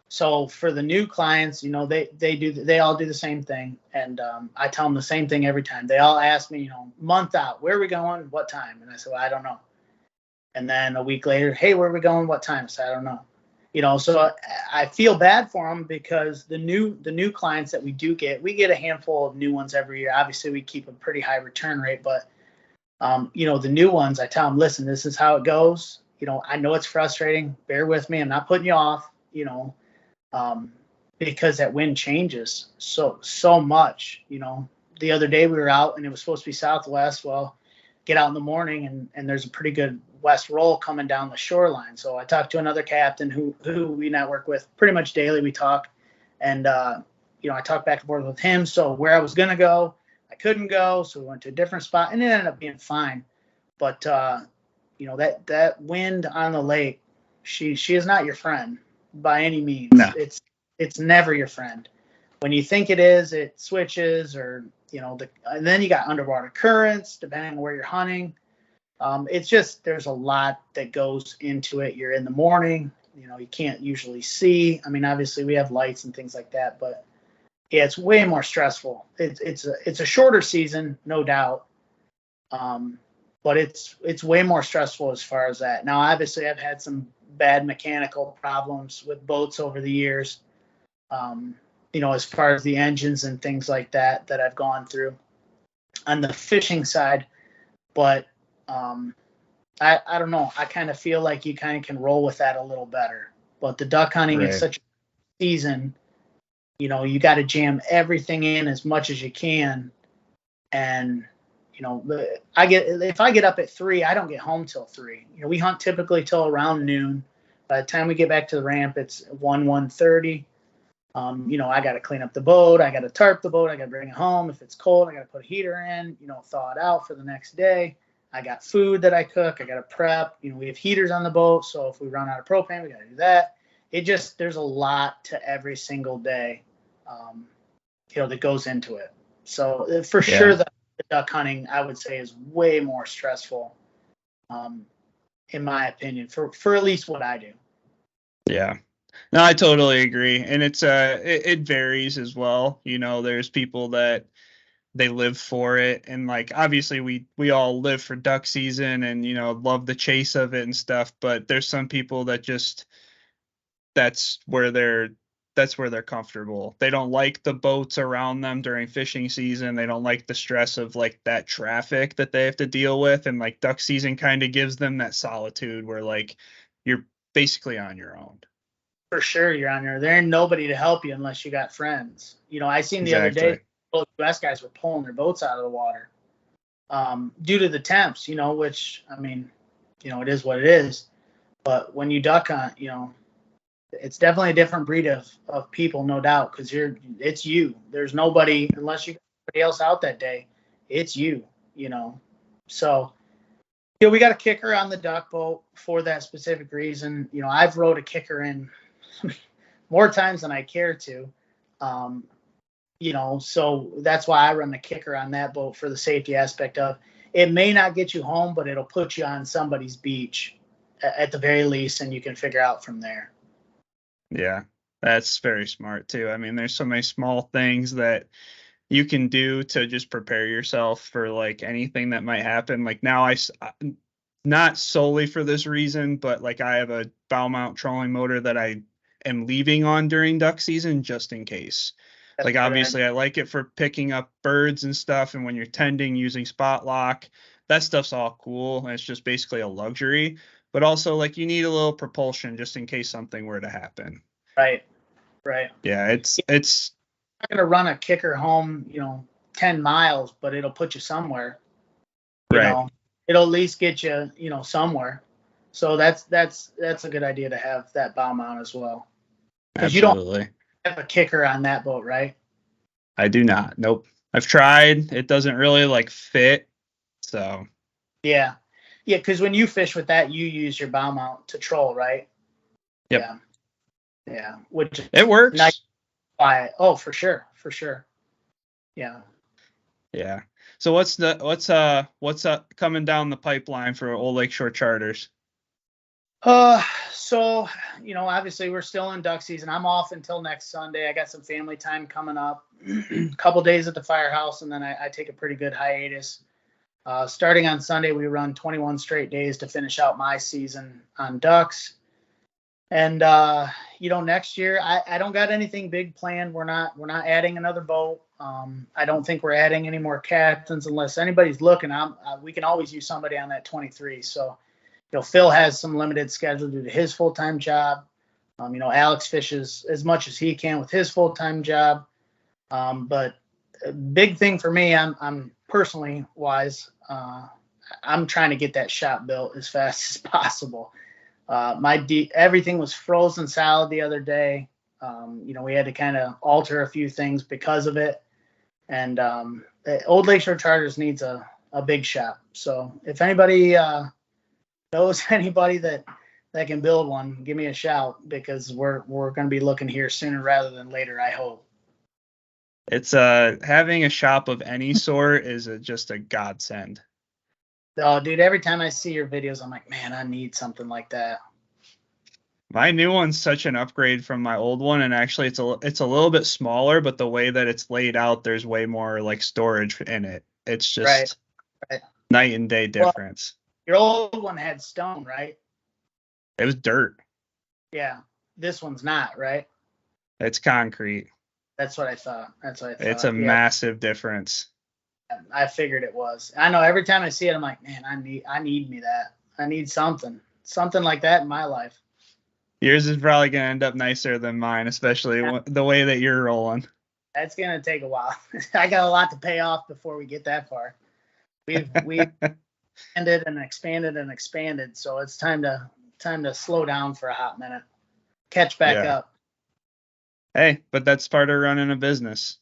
So for the new clients, they all do the same thing. And I tell them the same thing every time. They all ask me, month out, where are we going? What time? And I say, well, I don't know. And then a week later, hey, where are we going? What time? I say, I don't know. So I feel bad for them because the new clients that we get, we get a handful of new ones every year. Obviously, we keep a pretty high return rate, but the new ones, I tell them, listen, this is how it goes. I know it's frustrating. Bear with me. I'm not putting you off. Because that wind changes so much. The other day we were out and it was supposed to be southwest. Well, get out in the morning and there's a pretty good west roll coming down the shoreline. So I talked to another captain who we network with pretty much daily. We talk, and I talked back and forth with him. So where I was gonna go, I couldn't go, so we went to a different spot, and it ended up being fine. But that wind on the lake, she is not your friend by any means. No. It's never your friend. When you think it is, it switches, or and then you got underwater currents depending on where you're hunting. It's just, there's a lot that goes into it. You're in the morning, you can't usually see. I mean, obviously we have lights and things like that, but yeah, it's way more stressful. It's a shorter season, no doubt. But it's way more stressful as far as that. Now, obviously I've had some bad mechanical problems with boats over the years. As far as the engines and things like that I've gone through on the fishing side. But I don't know. I kind of feel like you kind of can roll with that a little better. But the duck hunting is such a season. You got to jam everything in as much as you can. And if I get up at 3, I don't get home till 3. We hunt typically till around noon. By the time we get back to the ramp, it's 1:30. I got to clean up the boat. I got to tarp the boat. I got to bring it home. If it's cold, I got to put a heater in, thaw it out for the next day. I got food that I cook. I got to prep. We have heaters on the boat. So if we run out of propane, we got to do that. There's a lot to every single day, that goes into it. So for sure, the duck hunting, I would say, is way more stressful, in my opinion, for at least what I do. Yeah. No, I totally agree. And it varies as well. There's people that they live for it, and like obviously we all live for duck season and love the chase of it and stuff, but there's some people that just that's where they're comfortable. They don't like the boats around them during fishing season. They don't like the stress of like that traffic that they have to deal with, and like duck season kind of gives them that solitude where like you're basically on your own. For sure, you're on there. There ain't nobody to help you unless you got friends. I seen the other day, both U.S. guys were pulling their boats out of the water due to the temps, which, I mean, it is what it is. But when you duck hunt, it's definitely a different breed of people, no doubt, because it's you. There's nobody, unless you got somebody else out that day, it's you, So, we got a kicker on the duck boat for that specific reason. I've rode a kicker in more times than I care to. So that's why I run the kicker on that boat, for the safety aspect of it. May not get you home, but it'll put you on somebody's beach at the very least, and you can figure out from there. Yeah, that's very smart too. I mean, there's so many small things that you can do to just prepare yourself for like anything that might happen. Like now not solely for this reason, but like I have a bow mount trolling motor that I am leaving on during duck season just in case. That's like obviously I like it for picking up birds and stuff, and when you're tending using spot lock, that stuff's all cool, and it's just basically a luxury. But also like you need a little propulsion just in case something were to happen. Right. Yeah, it's not going to run a kicker home, 10 miles, but it'll put you somewhere. It'll at least get you, somewhere. So that's a good idea to have that bow mount as well. Because you don't have a kicker on that boat, right? I do not. Nope. I've tried. It doesn't really like fit. So. Yeah. Because when you fish with that, you use your bow mount to troll, right? Yep. Yeah. Which it works. Nice. Oh, for sure. Yeah. So what's coming down the pipeline for Old Lakeshore Charters? So obviously we're still in duck season. I'm off until next Sunday. I got some family time coming up, a couple days at the firehouse, and then I take a pretty good hiatus. Starting on Sunday, we run 21 straight days to finish out my season on ducks. And next year I don't got anything big planned. We're not adding another boat. I don't think we're adding any more captains unless anybody's looking. We can always use somebody on that 23. So, Phil has some limited schedule due to his full-time job. Alex fishes as much as he can with his full-time job. But a big thing for me, I'm personally wise, I'm trying to get that shop built as fast as possible. Everything was frozen solid the other day. We had to kind of alter a few things because of it. And Old Lakeshore Charters needs a big shop. So if anybody knows anybody that can build one, give me a shout, because we're going to be looking here sooner rather than later, I hope. It's having a shop of any sort is just a godsend. Oh, dude, every time I see your videos, I'm like, man, I need something like that. My new one's such an upgrade from my old one, and actually it's a little bit smaller, but the way that it's laid out, there's way more like storage in it. It's just right. Night and day difference. Well, your old one had stone, right? It was dirt. Yeah. This one's not, right? It's concrete. That's what I thought. It's a massive difference. I figured it was. I know every time I see it, I'm like, man, I need me that. I need something like that in my life. Yours is probably going to end up nicer than mine, especially the way that you're rolling. That's going to take a while. I got a lot to pay off before we get that far. We've expanded and expanded, so it's time to slow down for a hot minute, catch back up. Hey, but that's part of running a business.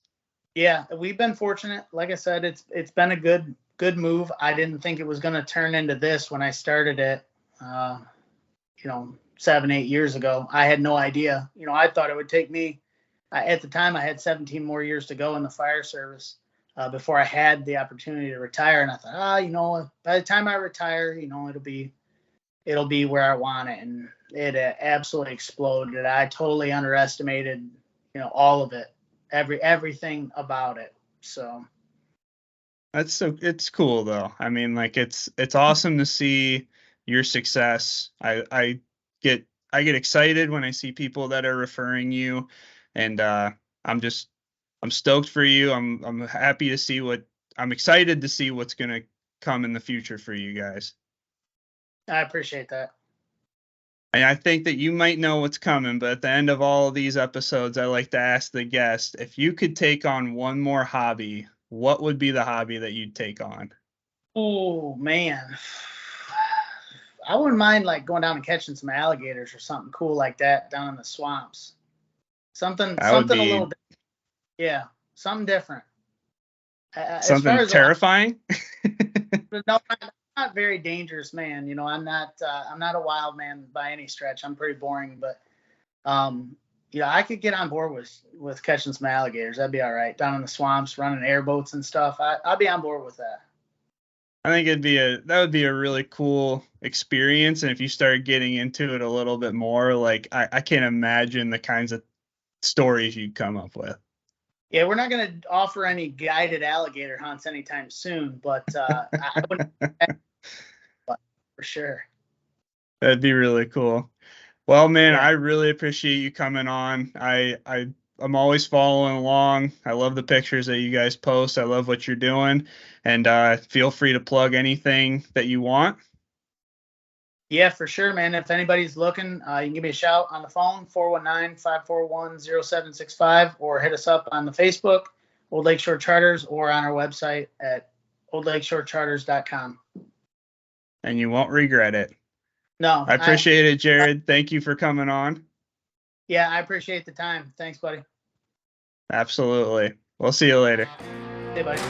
Yeah, we've been fortunate. Like I said, it's been a good move. I didn't think it was going to turn into this when I started it. 7-8 years ago. I had no idea. I thought it would take me. At the time, I had 17 more years to go in the fire service before I had the opportunity to retire. And I thought, by the time I retire, it'll be where I want it. And it absolutely exploded. I totally underestimated, all of it, everything about it. So it's cool though. I mean, like it's awesome to see your success. I get excited when I see people that are referring you, and I'm stoked for you. I'm happy to see I'm excited to see what's gonna come in the future for you guys. I appreciate that. And I think that you might know what's coming, but at the end of all of these episodes, I like to ask the guest, if you could take on one more hobby, what would be the hobby that you'd take on? Oh, man. I wouldn't mind like going down and catching some alligators or something cool like that down in the swamps. Something a little different. Yeah, something different. Something terrifying? No, I'm not very dangerous, man. I'm not a wild man by any stretch. I'm pretty boring, but I could get on board with catching some alligators. That'd be all right. Down in the swamps, running airboats and stuff. I'd be on board with that. I think that would be a really cool experience. And if you start getting into it a little bit more, like I can't imagine the kinds of stories you'd come up with. Yeah, we're not going to offer any guided alligator hunts anytime soon, but I wouldn't, for sure. That'd be really cool. Well, man, I really appreciate you coming on. I'm always following along. I love the pictures that you guys post. I love what you're doing. And feel free to plug anything that you want. Yeah, for sure, man. If anybody's looking, you can give me a shout on the phone, 419-541-0765, or hit us up on the Facebook, Old Lakeshore Charters, or on our website at oldlakeshorecharters.com. And you won't regret it. No. I appreciate it, Jerod. Thank you for coming on. Yeah, I appreciate the time. Thanks, buddy. Absolutely. We'll see you later. Hey, buddy.